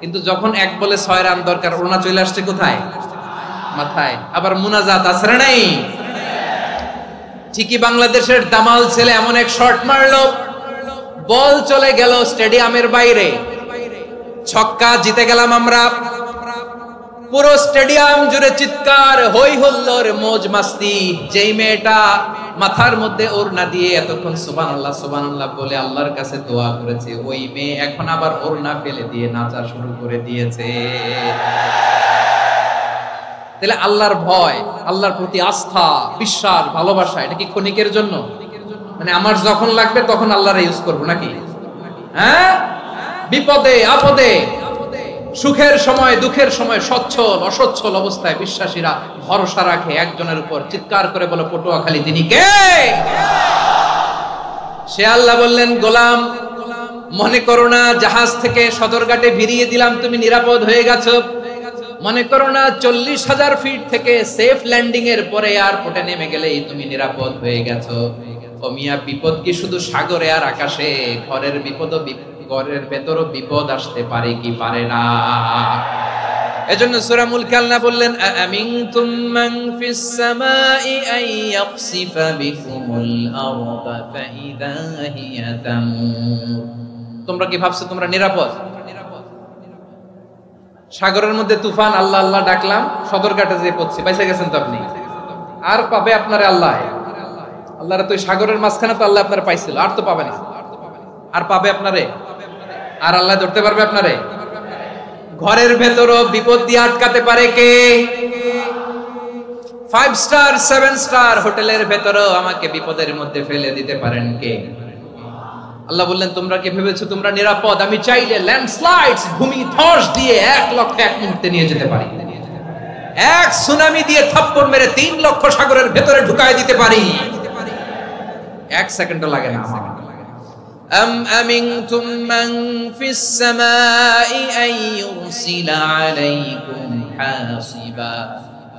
কিন্তু যখন এক বলে 6 রান দরকার, ওড়না চলে আসছে কোথায়, মাথায়। আবার মুনাজাত আছে না নাই? ঠিকই বাংলাদেশের দামাল ছেলে এমন এক শট মারলো, বল চলে গেল স্টেডিয়ামের বাইরে, ছক্কা, জিতে গেলাম আমরা। পুরো স্টেডিয়াম জুড়ে চিৎকার, হই হুল্লোড়, মौज মাস্তি। যেই মেয়েটা মাথার মধ্যে ওড়না দিয়ে এতক্ষণ সুবহানাল্লাহ সুবহানাল্লাহ বলে আল্লাহর কাছে দোয়া করেছে, ওই মেয়ে এখন আবার ওড়না ফেলে দিয়ে নাচা শুরু করে দিয়েছে। তাহলে আল্লাহর ভয়, আল্লাহর প্রতি আস্থা, বিশ্বাস, ভালোবাসা, এটা কি ক্ষণিকের জন্য? মানে আমার যখন লাগবে তখন আল্লাহর ইউজ করব নাকি? হ্যাঁ, বিপদে আপদে, সুখের সময় দুঃখের সময়, সচ্ছল অসচ্ছল অবস্থায় বিশ্বাসীরা ভরসা রাখে একজনের উপর, চিৎকার করে বলে পটুয়াখালী তিনি কে? সে আল্লাহ বললেন, গোলাম মনে করো না জাহাজ থেকে সদরঘাটে ভিড়িয়ে দিলাম তুমি নিরাপদ হয়ে গেছো, মনে করো না 40,000 ফিট থেকে সেফ ল্যান্ডিং এর পরে এয়ারপোর্টে নেমে গেলেই তুমি নিরাপদ হয়ে গেছো। ও মিয়া, বিপদ কি শুধু সাগরে আর আকাশে? ঘরের বিপদও, ঘরের ভেতরও বিপদ আসতে পারে কি পারে না? এজন্য সূরা মুলকে আল্লাহ বললেন, আমিনতুম মান ফিস সামাই আন ইয়াখসিফা বিকুমুল আরদা ফাইদা হিয়া তামুর। তোমরা কি ভাবছো তোমরা নিরাপদ? সাগরের মধ্যে তুফান, আল্লাহ আল্লাহ ডাকলাম, সদরঘাটে যেয়ে পড়ছে, বাইসা গেছেন তো আপনি। আর পাবে আপনারে আল্লাহ? আল্লাহর তো সাগরের মাঝখানে তো আল্লাহ আপনারে পাইছিল, আর তো পাবে না। আর পাবে আপনারে? আর আল্লাহ ধরতে পারবে আপনারে? ঘরের ভেতরও বিপদ দিয়ে আটকাতে পারে কে? 5 স্টার 7 স্টার হোটেলের ভেতরও আমাকে বিপদের মধ্যে ফেলে দিতে পারেন কে? আল্লাহ বললেন, তোমরা কি ভেবেছো তোমরা নিরাপদ? আমি চাইলে ল্যান্ডস্লাইডস, ভূমি ধস দিয়ে 1 লক্ষ এক মুহূর্তে নিয়ে যেতে পারি, এক সুনামি দিয়ে থাপ্পড় মেরে 3 লক্ষ সাগরের ভেতরে ঢুকায় দিতে পারি, 1 সেকেন্ডও লাগে না আমার। أم أمنتم من في السماء أن يرسل عليكم حاصبا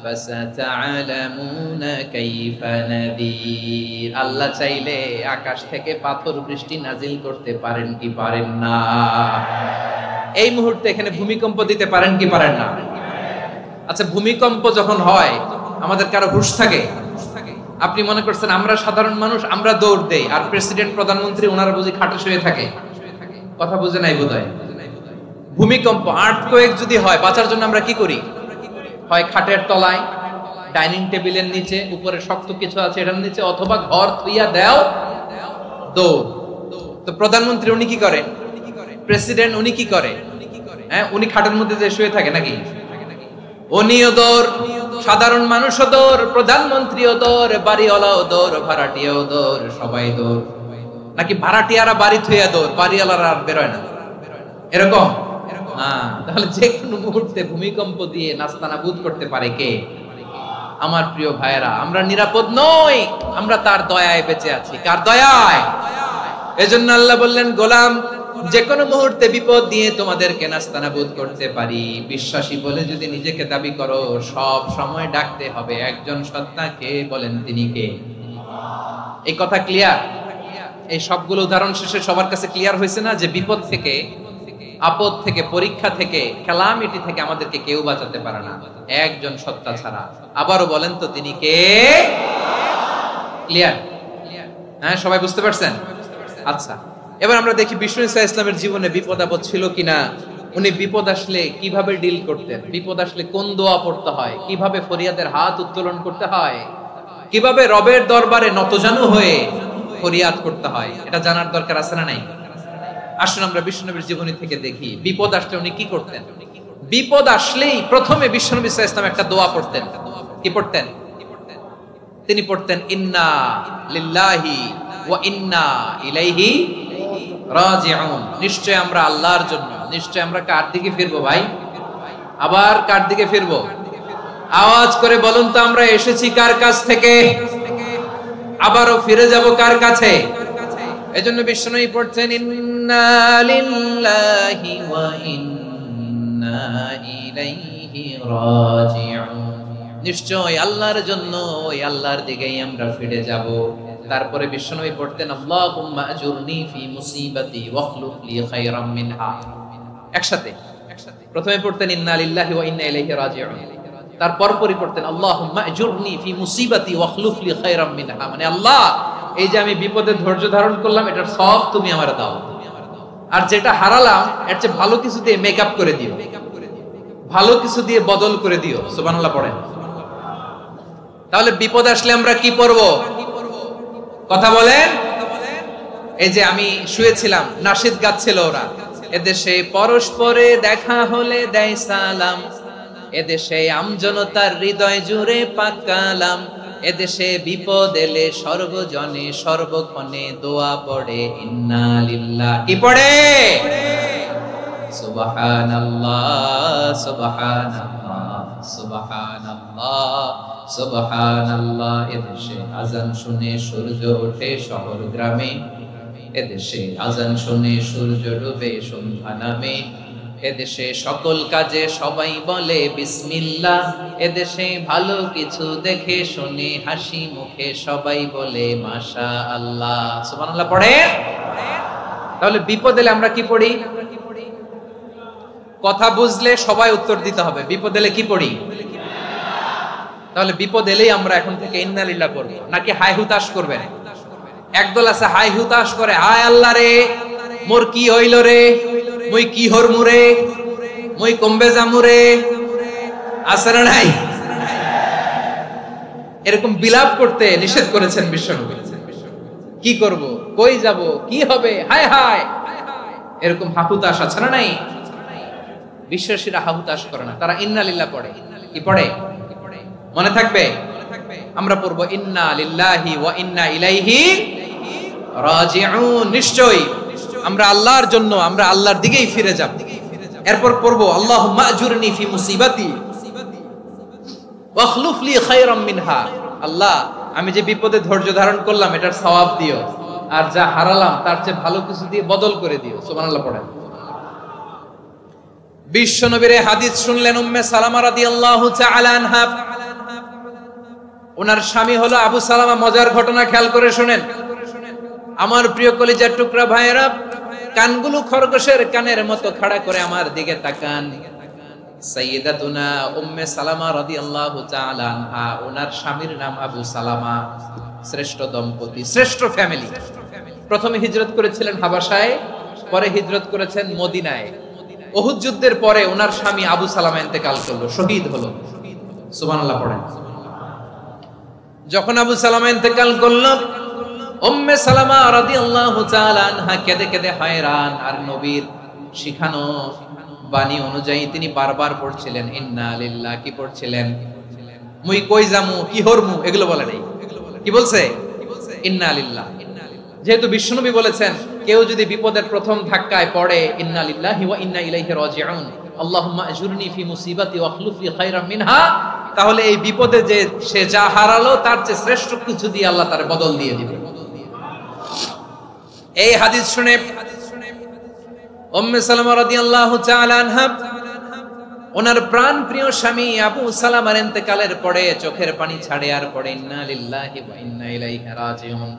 فستعلمون كيف نذير। আল্লাহ চাইলে আকাশ থেকে পাথর বৃষ্টি নাজিল করতে পারেন কি পারেন না? এই মুহূর্তে এখানে ভূমিকম্প দিতে পারেন কি পারেন না? আচ্ছা, ভূমিকম্প যখন হয় আমাদের কারো হুঁশ থাকে? আপনি মনে করছেন আমরা সাধারণ মানুষ, আমরা দৌড় দেই, আর প্রেসিডেন্ট প্রধানমন্ত্রী ওনারা বুঝি খাটে শুয়ে থাকে? কথা বুঝে নাই বোধহয়। ভূমিকম্প, আর্থকোয়েক যদি হয়, বাঁচার জন্য আমরা কি করি? হয় খাটের তলায়, ডাইনিং টেবিলের নিচে, উপরে শক্ত কিছু আছে এটার নিচে, অথবা ঘর থুইয়া দেও, দৌড়। তো প্রধানমন্ত্রী উনি কি করে? প্রেসিডেন্ট উনি কি করে? হ্যাঁ, উনি খাটের মধ্যে যে শুয়ে থাকে নাকি? উনিও দৌড়, সাধারণ মানুষও দৌড়, প্রধানমন্ত্রীও দৌড়, বাড়িওয়ালাও দৌড়, ভাড়াটিয়াও দৌড়, সবাই দৌড়। নাকি ভাড়াটিয়ারা বাড়ি থুইয়া দৌড়, বাড়িওয়ালারা আর বেরোয় না? এরকম? তাহলে যে কোনো মুহূর্তে ভূমিকম্প দিয়ে নাস্তানাবুদ করতে পারে কে? আমার প্রিয় ভাইয়েরা, আমরা নিরাপদ নই, আমরা তার দয়ায় বেঁচে আছি। কার দয়ায়? এজন্য আল্লাহ বললেন, গোলাম যে কোনো মুহূর্তে বিপদ দিয়ে তোমাদেরকে নাস্তানাবুদ করতে পারি। বিশ্বাসী বলে যদি নিজেকে দাবি করো, সব সময় ডাকতে হবে একজন সত্তাকে। বলেন তিনি কে? এই কথা ক্লিয়ার? এই সবগুলো উদাহরণ শেষে সবার কাছে ক্লিয়ার হয়েছে না যে বিপদ থেকে, আপদ থেকে, পরীক্ষা থেকে, ক্যালামিটি থেকে আমাদেরকে কেউ বাঁচাতে পারে না একজন সত্তা ছাড়া। আবারও বলেন তো তিনি কে? ক্লিয়ার? হ্যাঁ, সবাই বুঝতে পারছেন? আচ্ছা, এবার আমরা দেখি বিষ্ণু ঈসা ইসলামের জীবনে বিপদ আপদ ছিল কিনা। উনি বিপদ আসলে কিভাবে ডিল করতেন, বিপদ আসলে কোন দোয়া পড়তে হয়, কিভাবে ফরিয়াদের হাত উত্তোলন করতে হয়, কিভাবে রবের দরবারে নতজানু হয়ে ফরিয়াদ করতে হয়, এটা জানার দরকার আছে না নাই? আসুন আমরা বিষ্ণুনবীর জীবনী থেকে দেখি বিপদ আসলে উনি কি করতেন। বিপদ আসলেই প্রথমে বিষ্ণু ঈসা ইসলাম একটা দোয়া পড়তেন। কি পড়তেন? তিনি পড়তেন, ইন্না লিল্লাহি ওয়া ইন্না ইলাইহি রাজিউন, নিশ্চয় আমরা আল্লাহর জন্য, নিশ্চয় আমরা কার দিকে ফিরবো ভাই? আবার কার দিকে ফিরবো? আওয়াজ করে বলুন তো, আমরা এসেছি কার কাছ থেকে, আবারও ফিরে যাব কার কাছে? এজন্য বিশ্বনবী পড়ছেন ইন্না লিল্লাহি ওয়া ইন্না ইলাইহি রাজিউন, নিশ্চয় আল্লাহর জন্য, ওই আল্লাহর দিকেই আমরা ফিরে যাব। তারপরে বিশ্বনবী পড়তেন আল্লাহুম্মা আজুরনি ফি মুসিবাতি ওয়াখলুফ লি খায়রাম মিনহা। একসাথে প্রথমে পড়তেন ইন্না লিল্লাহি ওয়া ইন্না ইলাইহি রাজিউন, তারপর পড়তেন আল্লাহুম্মা আজুরনি ফি মুসিবাতি ওয়াখলুফ লি খায়রাম মিনহা, মানে আল্লাহ এই যে আমি বিপদে ধৈর্য ধারণ করলাম এটার সব তুমি আমারে দাও, আর যেটা হারালাম এর চেয়ে ভালো কিছু দিয়ে মেকআপ করে দিও, ভালো কিছু দিয়ে বদল করে দিও। সুবহানাল্লাহ পড়েন। তাহলে বিপদ আসলে আমরা কি পড়ব? কথা বলেন। এই যে আমি শুয়েছিলাম, নাশিদ গাচ্ছিল ওরা, এদেশে পরস্পরে দেখা হলে দেয় সালাম, এদেশে আমজনতার হৃদয় জুড়ে পাক কালাম, এদেশে বিপদ এলে সর্বজনে সর্বক্ষণে দোয়া পড়ে ইন্না লিল্লাহ, কি পড়ে? সুবহানাল্লাহ সুবহানাল্লাহ সুবহানাল্লাহ সুবহানাল্লাহ। এদেশে আজান শুনে সূর্য ওঠে শহর গ্রামে, এদেশে আজান শুনে সূর্য ডুবে সন্ধ্যা নামে, এদেশে সকল কাজে সবাই বলে বিসমিল্লাহ, এদেশে ভালো কিছু দেখে শুনে হাসি মুখে সবাই বলে মাশাআল্লাহ। সুবহানাল্লাহ পড়ে। তাহলে বিপদ এলে আমরা কি পড়ি? কথা বুঝলে সবাই উত্তর দিতে হবে, বিপদ এলে কি পড়ি? তাহলে বিপদ এলেই আমরা এখন থেকে ইন্না লিল্লাহ পড়ব, নাকি হাই হুতাশ করবেন? একদল আছে হাই হুতাশ করে, হায় আল্লাহ রে মোর কি হইল রে, মুই কি হরমু রে, মুই কমবে জামু রে, আছে না নাই? এরকম বিলাপ করতে নিষেধ করেছেন বিশ্বনবী। কি করব, কই যাব, কি হবে, হায় হায়, এরকম হাহুতাশ আছে না নাই? বিশ্বাসীরা হাহুতাশ করে না, তারা ইন্না লিল্লাহ পড়ে। কি পড়ে মনে থাকবে? আমরা পড়ব ইন্না লিল্লাহি ওয়া ইন্না ইলাইহি রাজিউন, নিশ্চয়ই আমরা আল্লাহর জন্য, আমরা আল্লাহর দিকেই ফিরে যাব। এরপর পড়ব আল্লাহুম্মা আজুরনি ফি মুসিবাতি ওয়াখলুফ লি খায়রাম মিনহা, আল্লাহ আমি যে বিপদে ধৈর্য ধারণ করলাম এটার সওয়াব দিও, আর যা হারালাম তার চেয়ে ভালো কিছু দিয়ে বদল করে দিও। সুবহানাল্লাহ পড়েন। বিশ্বনবীর হাদিস শুনলেন উম্মে সালামা রাদিয়াল্লাহু তাআলা আনহা, ওনার স্বামী হলো আবু সালামা। মজার ঘটনা খেয়াল করে শুনেন আমার প্রিয় কলিজার টুকরা ভাইয়েরা, কানগুলো খরগোশের কানের মতো খাড়া করে আমার দিকে তাকান। সাইয়্যিদাতুনা উম্মে সালামা রাদিয়াল্লাহু তাআলা আনহা, ওনার স্বামীর নাম আবু সালামা। শ্রেষ্ঠ দম্পতি, শ্রেষ্ঠ ফ্যামিলি। প্রথমে হিজরত করেছিলেন হাবাসায়, পরে হিজরত করেছেন মদিনায়। উহুদ যুদ্ধের পরে ওনার স্বামী আবু সালামা ইন্তেকাল করলো, শহীদ হলো। সুবহানাল্লাহ পড়েন। যখন আবু সালামা ইন্তেকাল করলো, উম্মে সালামা রাদিয়াল্লাহু তাআলা আনহা কেঁদে কেঁদে হয়রান। আর নবীর শিখানো বাণী অনুযায়ী তিনি বারবার পড়ছিলেন ইন্না লিল্লাহ। কি পড়ছিলেন? মুই কই জামু, কি হরমু, এগুলো বলে নাই। কি বলছে? ইন্না লিল্লাহ। যেহেতু বিশ্বনবী বলেছেন কেউ যদি বিপদের প্রথম ধাক্কায় পড়ে ইন্না লিল্লাহি ওয়া ইন্না ইলাইহি রাজিউন, আল্লাহুম্মা আজুরনি ফি মুসিবাতি ওয়াখলুফ লি খায়রাম মিনহা, তাহলে এই বিপদে যে সে যা হারালো তার চেয়ে শ্রেষ্ঠ কিছু দিয়ে আল্লাহ তার বদল দিয়ে দিবে। এই হাদিস শুনে উম্মে সালামা রাদিয়াল্লাহু তাআলা আনহা, ওনার প্রাণ প্রিয় স্বামী আবু সালামার ইন্তেকালের পরে চোখের পানি ছাড়ে আর পড়ে ইন্না লিল্লাহি ওয়া ইন্না ইলাইহি রাজিউন,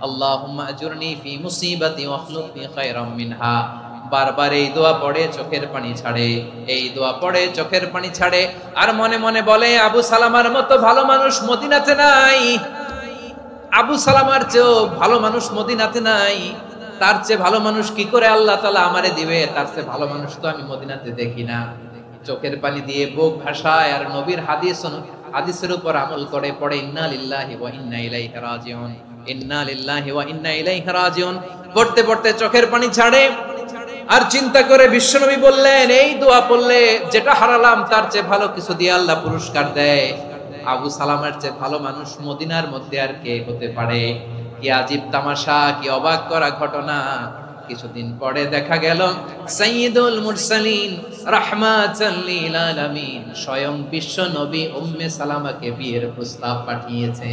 আল্লাহুম্মা আজুরনি ফি মুসিবাতি ওয়াখলুফ লি খায়রাম মিনহা। বারবার এই দোয়া পড়ে চোখের পানি ছাড়ে, এই দোয়া পড়ে চোখের পানি ছাড়ে, আর মনে মনে বলে আবু সালামার মতো ভালো মানুষ মদিনাতে নাই, আবু সালামার চেয়েও ভালো মানুষ মদিনাতে নাই, তার চেয়ে ভালো মানুষ কি করে আল্লাহ তাআলা আমারে দিবে, তার চেয়ে ভালো মানুষ তো আমি মদিনাতে দেখি না। চোখের পানি দিয়ে বুক ভাসায় আর নবীর হাদিসের উপর আমল করে পড়ে ইন্না লিল্লাহি ওয়া ইন্না ইলাইহি রাজিউন, ইন্না লিল্লাহি ওয়া ইন্না ইলাইহি রাজিউন। পড়তে পড়তে চোখের পানি ছাড়ে আর চিন্তা করে বিশ্বনবী বললেন এই দোয়া পড়লে যেটা হারালাম তার চেয়ে ভালো কিছু দিয়ে আল্লাহ পুরস্কার দেয়। আবু সালামার চেয়ে ভালো মানুষ মদিনার মধ্যে আর কে হতে পারে? কি আজীব তামাশা, কি অবাক করা ঘটনা! কিছুদিন পরে দেখা গেল সাইয়্যিদুল মুরসালিন রাহমাতাল লিল আলামিন স্বয়ং বিশ্ব নবী উম্মে সালামাকে বিয়ের প্রস্তাব পাঠিয়েছে।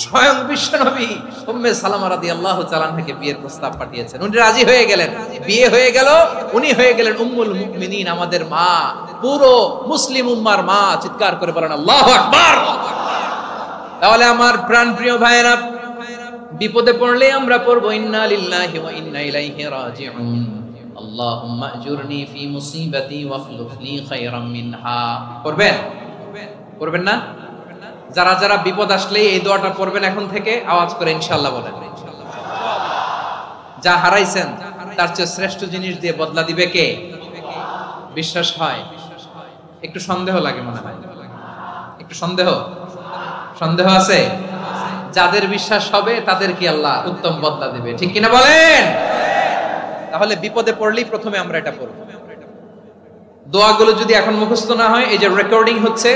স্বয়ং বিশ্ব নবী উম্মে সালামা রাদিয়াল্লাহু তাআলা থেকে বিয়ের প্রস্তাব পাঠিয়েছেন। উনি রাজি হয়ে গেলেন, বিয়ে হয়ে গেল, উনি হয়ে গেলেন উম্মুল মুমিনিন, আমাদের মা, পুরো মুসলিম উম্মার মা। চিৎকার করে বলেন আল্লাহু আকবার। তাহলে আমার প্রাণপ্রিয় ভাইয়েরা, বিপদে পড়লে আমরা পড়বো ইন্না লিল্লাহি ওয়া ইন্না ইলাইহি রাজিউন, আল্লাহুম্মা আজুরনি ফি মুসিবাতি ওয়াখলুফ লি খায়রাম মিনহা। পড়বেন? পড়বেন না? যারা যারা বিপদ আসলে এই দোয়াটা পড়বেন এখন থেকে, আওয়াজ করে ইনশাআল্লাহ বলেন। যা হারাইছেন তার চেয়ে শ্রেষ্ঠ জিনিস দিয়ে বদলা দিবে কে? বিশ্বাস হয়? একটু সন্দেহ লাগে মনে হয়, একটু সন্দেহ আছে? যাদের বিশ্বাস হবে তাদের কি আল্লাহ উত্তম বদলা দিবে, ঠিক কিনা বলেন? তাহলে বিপদে পড়লেই প্রথমে আমরা এটা পড়ব। দোয়াগুলো যদি এখন মুখস্থ না হয়, এই যে রেকর্ডিং হচ্ছে,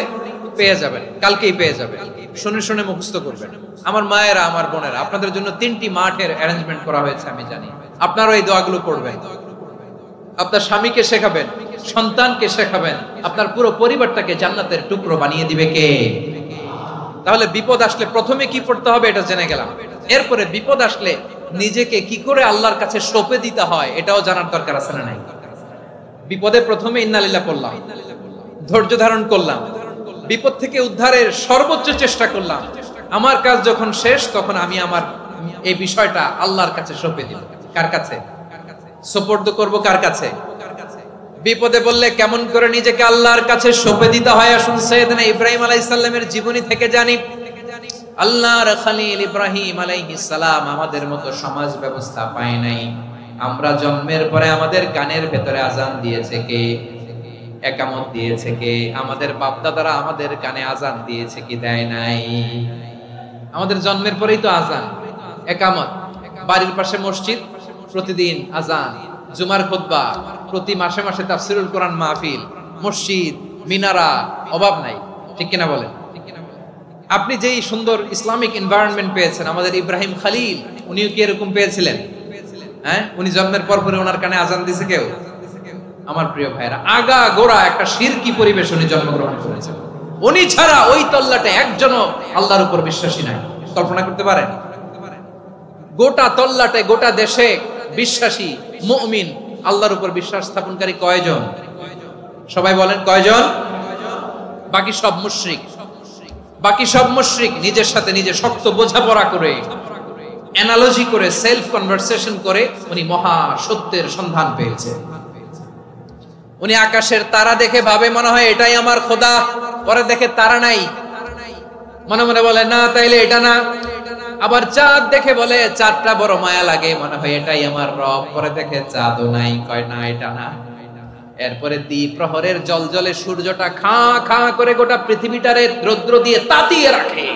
পেয়ে যাবেন, কালকেই পেয়ে যাবেন। শুনে শুনে মুখস্থ করবেন। আমার মায়েরা, আমার বোনেরা, আপনাদের জন্য 3টি মাঠের অ্যারেঞ্জমেন্ট করা হয়েছে, আমি জানি। আপনারাও এই দোয়াগুলো পড়বেন, আপনার স্বামীকে শেখাবেন, সন্তানকে শেখাবেন, আপনার পুরো পরিবারটাকে জান্নাতের টুকরো বানিয়ে দিবে কে? তাহলে বিপদ আসলে প্রথমে কি পড়তে হবে এটা জেনে গেলাম। এরপরে বিপদ আসলে নিজেকে কি করে আল্লাহর কাছে সঁপে দিতে হয় এটাও জানার দরকার আছে না নাই? বিপদে প্রথমে ইন্নালিল্লাহ পড়লাম, ধৈর্য ধারণ করলাম, বিপদ থেকে উদ্ধারের সর্বোচ্চ চেষ্টা করলাম। আমার কাজ যখন শেষ, তখন আমি আমার এই বিষয়টা আল্লাহর কাছে সঁপে দিব। কার কাছে সুপর্দ করব? কার কাছে? বিপদে বললে কেমন করে নিজেকে আল্লাহর কাছে সঁপে দিতে হয়, আসুন সাইয়েদনা ইব্রাহিম আলাইহিস সালামের জীবনী থেকে জানি। আল্লাহর খলিল ইব্রাহিম আলাইহিস সালাম আমাদের মতো সমাজ ব্যবস্থা পায় নাই। আমরা জন্মের পরে আমাদের কানের ভেতরে আজান দিয়েছে কে? একামত দিয়েছে কে? আমাদের বাপ দাদারা আমাদের কানে আজান দিয়েছে কি? দেয় নাই। আমাদের জন্মের পরেই তো আজান, একামত, বাড়ির পাশে মসজিদ, প্রতিদিন আজান, জুমার খুতবা, প্রতি মাসে মাসে তাফসিরুল কোরআন মাহফিল, মসজিদ, মিনারা, অভাব নাই, ঠিক কিনা বলেন? আপনি যেই সুন্দর ইসলামিক এনভায়রনমেন্ট পেয়েছেন, আমাদের ইব্রাহিম খলিল উনিও কি এরকম পেয়েছিলেন? হ্যাঁ, উনি জন্মের পর পরে ওনার কানে আজান দিয়েছে কেউ? আমার প্রিয় ভাইরা, আগা গোড়া একটা শিরকি পরিবেশ উনি জন্মগ্রহণ করেছেন। উনি ছাড়া ওই তল্লাটে একজনও আল্লাহর উপর বিশ্বাসী নাই। কল্পনা করতে পারেন? গোটা তল্লাটে, গোটা দেশে বিশ্বাসী মুমিন, আল্লাহর উপর বিশ্বাস স্থাপনকারী কয়জন? সবাই বলেন কয়জন? বাকি সব মুশরিক। বাকি সব মুশরিক নিজের সাথে নিজে শক্ত বোঝাপড়া করে, অ্যানালজি করে, সেলফ কনভারসেশন করে উনি মহা সত্যের সন্ধান পেয়েছে। উনি আকাশের তারা দেখে ভাবে মনে হয় এটাই আমার খোদা, পরে দেখে তারা নাই, মনে মনে বলে না তাইলে এটা না। আবার চাঁদ দেখে বলে চাঁদটা বড় মায়া লাগে, মনে হয় এটাই আমার রব, পরে দেখে চাঁদও নাই, কয় না এটা না। এরপরে দ্বীপ প্রহরের জলজলে সূর্যটা খাঁ খাঁ করে গোটা পৃথিবীটারে রৌদ্র দিয়ে তাতিয়ে রাখে।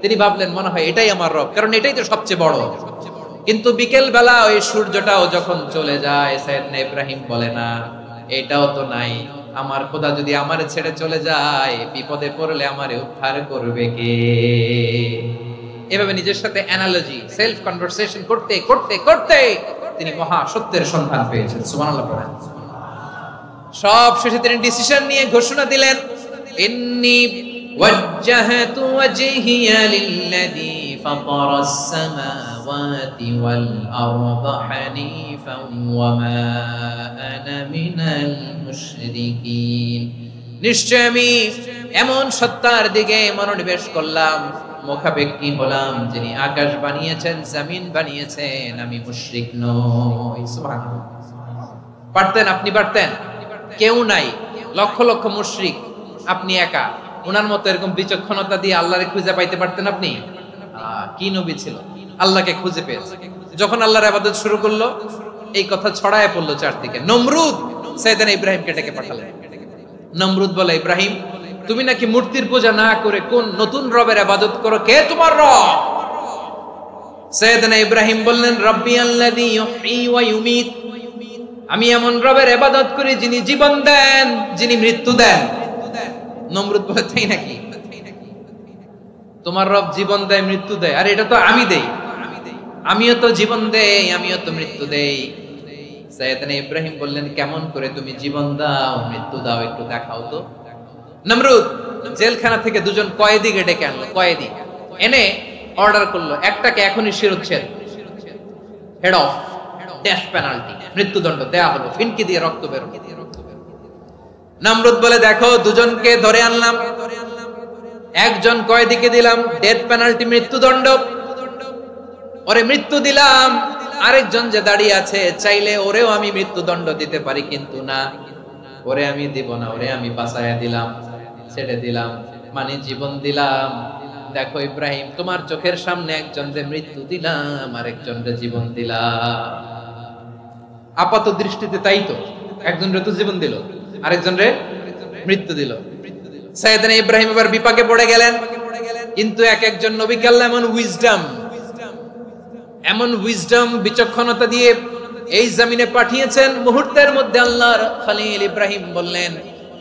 তিনি ভাবলেন মনে হয় এটাই আমার রব, কারণ এটাই তো সবচেয়ে বড়। কিন্তু বিকেল বেলা ওই সূর্যটাও যখন চলে যায়, সাইয়েদনা ইব্রাহিম বলে না এটাও তো নাই, আমার খোদা যদি আমারে ছেড়ে চলে যায়, বিপদে পড়লে আমারে উদ্ধার করবে কে? এভাবে নিজের সাথে অ্যানালজি, সেলফ কনভারসেশন করতে করতে করতে তিনি মহা সত্যের সন্ধান পেয়েছেন। সুবহানাল্লাহ পড়েন। সব শেষে তিনি ডিসিশন নিয়ে ঘোষণা দিলেন, ইন্নী ওয়াজ্জাহতু ওয়াজহিয়া লিল্লাযী ফাতারাস সামাওয়াতি ওয়াল আরদা হানিফান ওয়া মা আনা মিনাল মুশরিকিন। নিশ্চয় আমি এমন সত্তার দিকে মনোনিবেশ করলাম, মুখাপেক্ষী হলাম, যিনি আকাশ বানিয়েছেন, জমিন বানিয়েছেন, আমি মুশরিক নই। সুবহানাল্লাহ। পারতেন? আপনি পারতেন? কেউ নাই, লক্ষ লক্ষ মুশরিক, আপনি একা। ওনার মতো এরকম বিচক্ষণতা দিয়ে আল্লাহরে খুঁজে পাইতে পারতেন আপনি? কি নবী ছিল, আল্লাহকে খুঁজে পেয়েছে। যখন আল্লাহর ইবাদত শুরু করলো, এই কথা ছড়ায় পড়লো চারদিকে। নমরুদ সাইয়েদনা ইব্রাহিমকে ডেকে পাঠালেন। নমরুদ বলে, ইব্রাহিম তুমি নাকি মূর্তির পূজা না করে কোন নতুন রবের ইবাদত করো, কে তোমার রব? সাইয়েদনা ইব্রাহিম বললেন, রব্বি আল্লাযী ইউহয়ী ওয়া ইউমীত, আমি এমন রবের ইবাদত করি যিনি জীবন দেন, যিনি মৃত্যু দেন। নমরুদ বলে, তাই নাকি? তোমার রব জীবন দেয়, মৃত্যু দেয়, আর এটা তো আমি দেই। আমিও তো জীবন দেই, আমিও তো মৃত্যু দেই। সাইয়েদনা ইব্রাহিম বললেন, কেমন করে তুমি জীবন দাও মৃত্যু দাও একটু দেখাও তো। নমরুদ জেলখানা থেকে দুজন কয়েদিকে ডেকে আনলো, কয়েদি এনে অর্ডার করলো একটাকে এখনই শিরোচ্ছেদ, হেড অফ, ডেথ পেনাল্টি, মৃত্যুদণ্ড দেয়া হলো, ফিনকি দিয়ে রক্ত বের। নমরুদ বলে, দেখো দুজনকে ধরে আনলাম, একজন কয়েদিকে দিলাম ডেথ পেনাল্টি, মৃত্যুদণ্ড, ওরে মৃত্যু দিলাম। আরেকজন যে দাঁড়িয়ে আছে, চাইলে ওরেও আমি মৃত্যুদণ্ড দিতে পারি, কিন্তু না, ওরে আমি দিব না, ওরে আমি বাঁচাইয়া দিলাম, ছেড়ে দিলাম, মানে জীবন দিলাম। দেখো ইব্রাহিম, তোমার চোখের সামনে একজন যে মৃত্যু দিলাম, আরেকজন যে জীবন দিলাম। আপাত দৃষ্টিতে তাই তো, একজন রে তো জীবন দিল, আরেকজন রে মৃত্যু দিল। সাইয়েদনা ইব্রাহিম এবার বিপাকে পড়ে গেলেন, কিন্তু এক একজন নবীকে আল্লাহ এমন উইজডম বিচক্ষণতা দিয়ে এই জমিনে পাঠিয়েছেন, মুহূর্তের মধ্যে আল্লাহর খলিল ইব্রাহিম বললেন,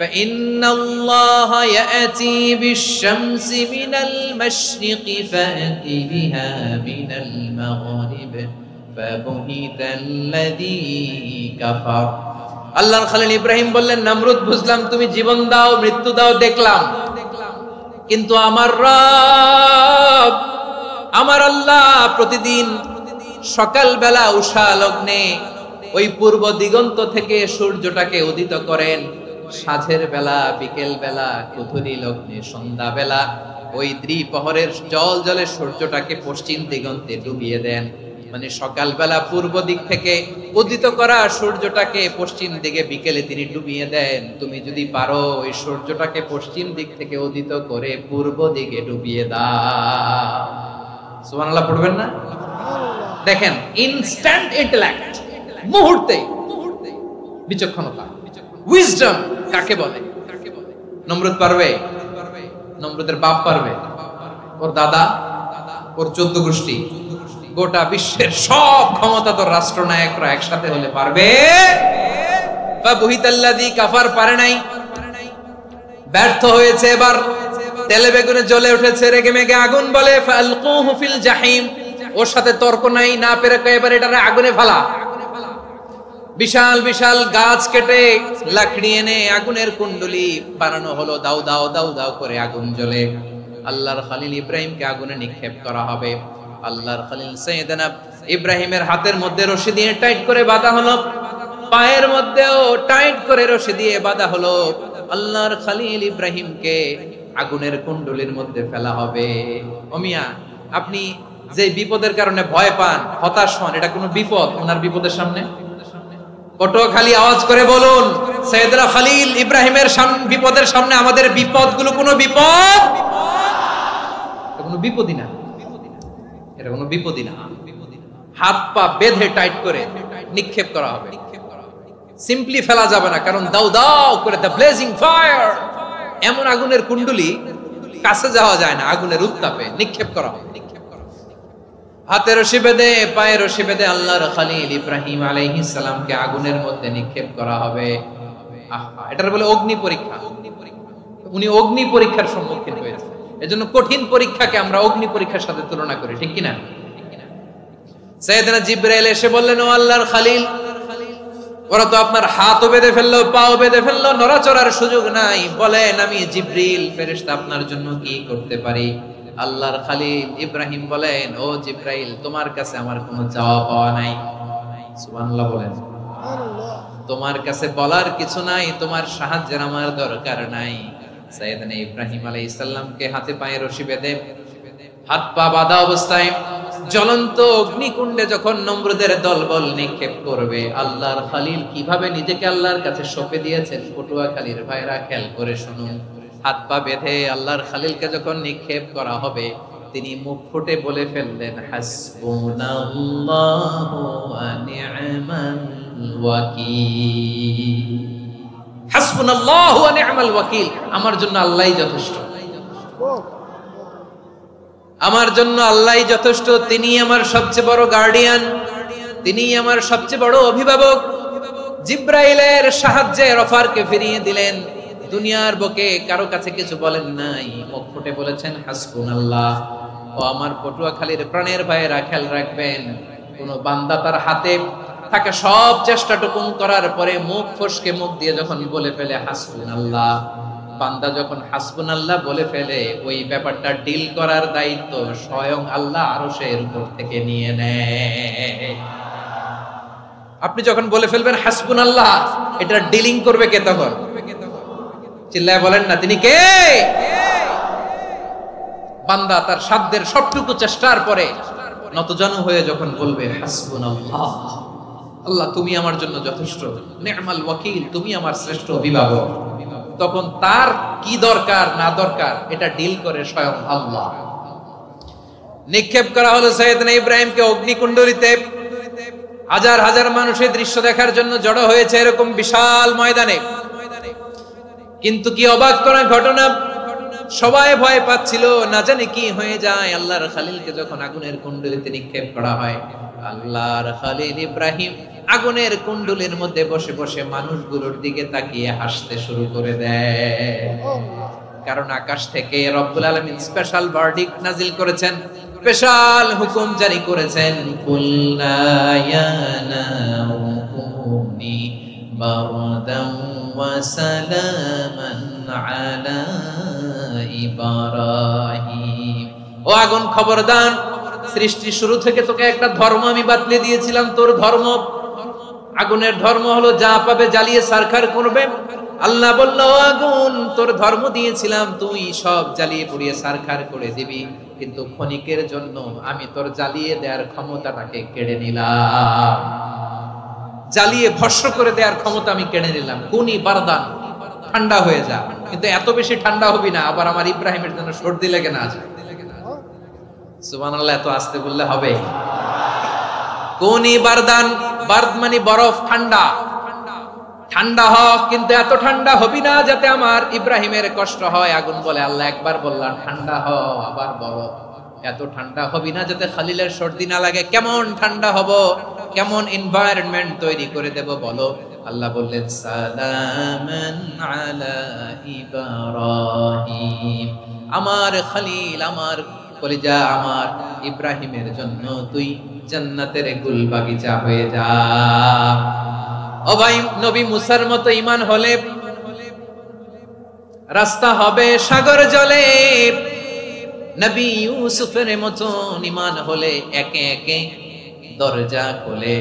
ফাইন্নাল্লাহা ইয়াতি বিশ-শামসি মিনাল মাশরিকি ফাতি বিহা মিনাল মাগরিব ফাবুহিতাল্লাযী কাফার। আল্লাহর খলিল ইব্রাহিম বললেন, নমরুদ বুঝলাম তুমি জীবন দাও মৃত্যু দাও দেখলাম, কিন্তু আমার রব আমার আল্লাহ প্রতিদিন সকাল বেলা উষা লগ্নে ওই পূর্ব দিগন্ত থেকে সূর্যটাকে উদিত করেন, সাঁঝের বেলা, বিকেল বেলা, কুথুরি লগ্নে, সন্ধ্যা বেলা ওই দ্বিপ্রহরের জল জলে সূর্যটাকে পশ্চিম দিগন্তে ডুবিয়ে দেন। মানে সকাল বেলা পূর্ব দিক থেকে উদিত করা সূর্যটাকে পশ্চিম দিকে বিকেলে তিনি ডুবিয়ে দেন। তুমি যদি পারো ওই সূর্যটাকে পশ্চিম দিক থেকে উদিত করে পূর্ব দিকে ডুবিয়ে দাও। সুবহানাল্লাহ পড়বেন না? দেখেন, ইনস্ট্যান্ট ইন্টেলেক্ট, মুহূর্তে বিচক্ষণতা, উইজডম কাকে বলে? নমরুদ পারবে? নমরুদের বাপ পারবে? ওর দাদা, ওর 14 গোষ্ঠী, গোটা বিশ্বের সব ক্ষমতাধর রাষ্ট্রনায়করা একসাথে হলে পারবে? ফাবুহিতাল্লাযী কাফার পারে নাই, ব্যর্থ হয়েছে। এবার তেলে বেগুনে জ্বলে উঠেছে, রেগে মেগে আগুন বলে, ফালকুহু ফিল জাহিম। ওর সাথে তর্ক নাই, না পেরে এবার এটারে আগুনে ফেলা। বিশাল বিশাল গাছ কেটে লাকড়ি এনে আগুনের কুণ্ডলি বানানো হলো, দাও দাও দাও দাও করে আগুন জ্বলে। আল্লাহর খলিল ইব্রাহিমকে আগুনে নিক্ষেপ করা হবে। আল্লাহর খলিল সাইয়েদনা ইব্রাহিমের হাতের মধ্যে রশি দিয়ে টাইট করে বাঁধা হলো, পায়ের মধ্যেও টাইট করে রশি দিয়ে বাঁধা হলো। আল্লাহর খলিল ইব্রাহিমকে আগুনের কুণ্ডলির মধ্যে ফেলা হবে। ও মিয়া, আপনি যে বিপদের কারণে ভয় পান, হতাশ হন, এটা কোনো বিপদ ওনার বিপদের সামনে? পটুয়াখালী আওয়াজ করে বলুন, সাইয়েদনা খলিল ইব্রাহিমের বিপদের সামনে আমাদের বিপদগুলো কোনো বিপদ? এটা কোনো বিপদই না, এটা কোনো বিপদই না। হাত পা বেঁধে টাইট করে নিক্ষেপ করা হবে, সিম্পলি ফেলা যাবে না, কারণ দাও দাও করে দ্য ব্লেজিং ফায়ার, এমন আগুনের কুণ্ডলি কাছে যাওয়া যায় না, আগুনের উত্তাপে নিক্ষেপ করা হবে। হাতের রশি বেঁধে, পায়ের রশি বেঁধে আল্লাহর খলিল ইব্রাহিম আলাইহিস সালামকে আগুনের মধ্যে নিক্ষেপ করা হবে। আহা, এটার বলে অগ্নি পরীক্ষা। উনি অগ্নি পরীক্ষার সম্মুখীন হয়েছে, এজন্য কঠিন পরীক্ষাকে আমরা অগ্নি পরীক্ষার সাথে তুলনা করি, ঠিক কিনা? সাইয়েদনা জিবরাইল এসে বললেন, ও আল্লাহর খলিল, ওরা তো আপনার হাতও বেঁধে ফেললো, পাও বেঁধে ফেললো, নড়াচড়ার সুযোগ নাই, বলেন আমি জিবরিল ফেরেশতা আপনার জন্য কি করতে পারি? আল্লাহর খলিল ইব্রাহিম বলেন, ও জিবরাইল, তোমার কাছে আমার কোনো চাওয়া পাওয়া নাই। সুবহানাল্লাহ বলেন। তোমার কাছে বলার কিছু নাই, তোমার সাহায্যের আমার দরকার নাই। সাইয়েদনা ইব্রাহিম আলাইহিস সালামকে হাতে পায়ে রশি বেঁধে, হাত পা বাঁধা অবস্থায় জ্বলন্ত অগ্নিকুণ্ডে যখন নমরুদের দলবল নিক্ষেপ করবে, আল্লাহর খলিল কিভাবে নিজেকে আল্লাহর কাছে সঁপে দিয়েছেন, পটুয়াখালীর ভাইরা খেয়াল করে শুনুন। হাত পা বেঁধে আল্লাহর খলিলকে যখন নিক্ষেপ করা হবে, তিনি মুখ ফুটে বলে ফেললেন, হাসবুনাল্লাহু ওয়া নি'মাল ওয়াকিল। হাসবুনাল্লাহু ওয়া নি'মাল ওয়াকিল, আমার জন্য আল্লাহই যথেষ্ট, আমার জন্য আল্লাহই যথেষ্ট। তিনি আমার সবচেয়ে বড় গার্ডিয়ান, তিনি আমার সবচেয়ে বড় অভিভাবক। জিবরাইলের সাহায্যে অফারকে ফিরিয়ে দিলেন, দুনিয়ার বুকে কারো কাছে কিছু বলেন নাই, মুখ ফুটে বলেছেন হাসবুনাল্লাহ ও আমার পটুয়াখালীর প্রাণের ভাইয়েরা খেয়াল রাখবেন, কোন বান্দা তার হাতে থাকে সব চেষ্টাটুকুন করার পরে মুখ ফসকে মুখ দিয়ে যখন বলে ফেলে হাসবুনাল্লাহ, বান্দা যখন হাসবুনাল্লাহ বলে ফেলে, ওই ব্যাপারটা ডিল করার দায়িত্ব স্বয়ং আল্লাহ আরশের উপর থেকে নিয়ে নেয়। আপনি যখন বলে ফেলবেন হাসবুনাল্লাহ, এটা ডিলিং করবে কে তখন? চিল্লায় বলেন না, তিনি কে? বান্দা তার সাধ্যের সবটুকু চেষ্টার পরে নতজানু হয়ে যখন বলবে হাসবুনাল্লাহ, আল্লাহ তুমি আমার জন্য যথেষ্ট, নি'মাল ওয়াকিল, তুমি আমার শ্রেষ্ঠ অভিভাবক, তখন তার কি দরকার না দরকার এটা ডিল করে স্বয়ং আল্লাহ। নিক্ষেপ করা হলো সাইয়েদনা ইব্রাহিমকে অগ্নিকুণ্ডলিতে। হাজার হাজার মানুষের দৃশ্য দেখার জন্য জড়ো হয়েছে এরকম বিশাল ময়দানে। কিন্তু কি অবাক করা ঘটনা, সবাই ভয় পাচ্ছিল, না জানে কি হয়ে যায়। আল্লাহর খলিলকে যখন আগুনের কুণ্ডলিতে নিক্ষেপ করা হয়, আল্লাহর খলিল ইব্রাহিম আগুনের কুণ্ডলীর মধ্যে বসে বসে মানুষগুলোর দিকে তাকিয়ে হাসতে শুরু করে দেয়। কারণ আকাশ থেকে রব্বুল আলামিন স্পেশাল ভার্ডিক্ট নাজিল করেছেন, স্পেশাল হুকুম জারি করেছেন, কুলনা ইয়া নারু কুনি বারদান ওয়া সালামান আলা ইব্রাহিম। ও আগুন খবরদার, সৃষ্টি শুরু থেকে তোকে একটা ধর্ম আমি বাতলে দিয়েছিলাম, তোর ধর্ম, আগুনের ধর্ম হলো যা পাবে জ্বালিয়ে সারখার করবে। আল্লাহ বলল, আগুন তোর ধর্ম দিয়েছিলাম, তুই সব জ্বালিয়ে পুড়িয়ে সারখার করে দিবি, কিন্তু ক্ষণিকের জন্য আমি তোর জ্বালিয়ে দেওয়ার ক্ষমতাটাকে কেড়ে নিলাম, জ্বালিয়ে ভস্ম করে দেওয়ার ক্ষমতা আমি কেড়ে নিলাম। কুনি বারদান, ঠান্ডা হয়ে যা, কিন্তু এত বেশি ঠান্ডা হবি না আবার আমার ইব্রাহিমের জন্য সর্দি লেগে না যায়। সুবহানাল্লাহ, এত আস্তে বললে হবে? কুনি বারদান, বারদ মানে বরফ, ঠান্ডা, ঠান্ডা হ, কিন্তু এত ঠান্ডা হবি না যাতে আমার ইব্রাহিমের কষ্ট হয়। আগুন বলে, আল্লাহ একবার বললাম ঠান্ডা হ, আবার বলো এত ঠান্ডা হবি না যাতে খলিলের সর্দি না লাগে। কেমন ঠান্ডা হব, কেমন এনভায়রনমেন্ট তৈরি করে দেব বলো? আল্লাহ বললেন, সালামান আলা ইব্রাহিম, আমার খলিল, আমার কলিজা, আমার ইব্রাহিমের জন্য তুই জান্নাতের গুল বাগিচা হয়ে যা। ও ভাই, নবী মুসার মতো ঈমান হলে রাস্তা হবে সাগর জলে, নবী ইউসুফের মতো ঈমান হলে একে একে দরজা খোলে।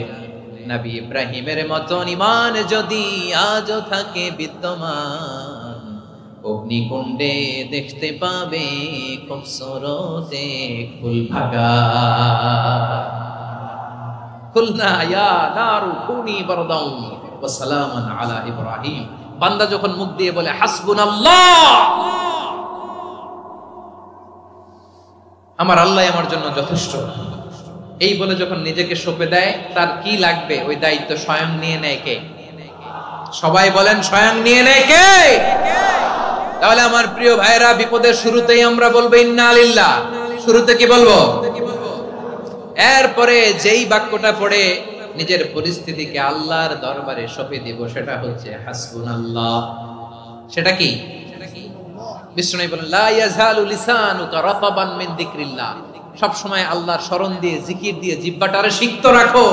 নবী ইব্রাহিমের মতো ঈমান যদি আজও থাকে বিদ্যমান, অগ্নিকুণ্ডে দেখতে পাবে খুবসুরতে ফুলভাগা। কুলনা ইয়া নারু কুনি বারদান ওয়া সালামান আলা ইব্রাহিম, বান্দা যখন মুখ দিয়ে বলে হাসবুনাল্লাহ, আমার আল্লাহ আমার জন্য যথেষ্ট, এই বলে যখন নিজেকে সঁপে দেয়, তার কি লাগবে ওই দায়িত্ব স্বয়ং নিয়ে নেয় কে? সবাই বলেন, স্বয়ং নিয়ে নেয় কে? তাহলে আমার প্রিয় ভাইরা, বিপদের শুরুতেই আমরা বলবো ইন্না লিল্লাহ। শুরুতে কি বলবো? এরপরে যেই বাক্যটা পড়ে নিজের পরিস্থিতিকে আল্লাহর দরবারে সঁপে দিব, সেটা হচ্ছে হাসবুনাল্লাহ। সেটা কি? বিষ্ণু বলেন, লা ইয়াজালু লিসানুকা রাতাবান মিন যিকরিল্লাহ, সব সময় আল্লাহর স্মরণ দিয়ে, জিকির দিয়ে জিহ্বাটারে সিক্ত রাখো।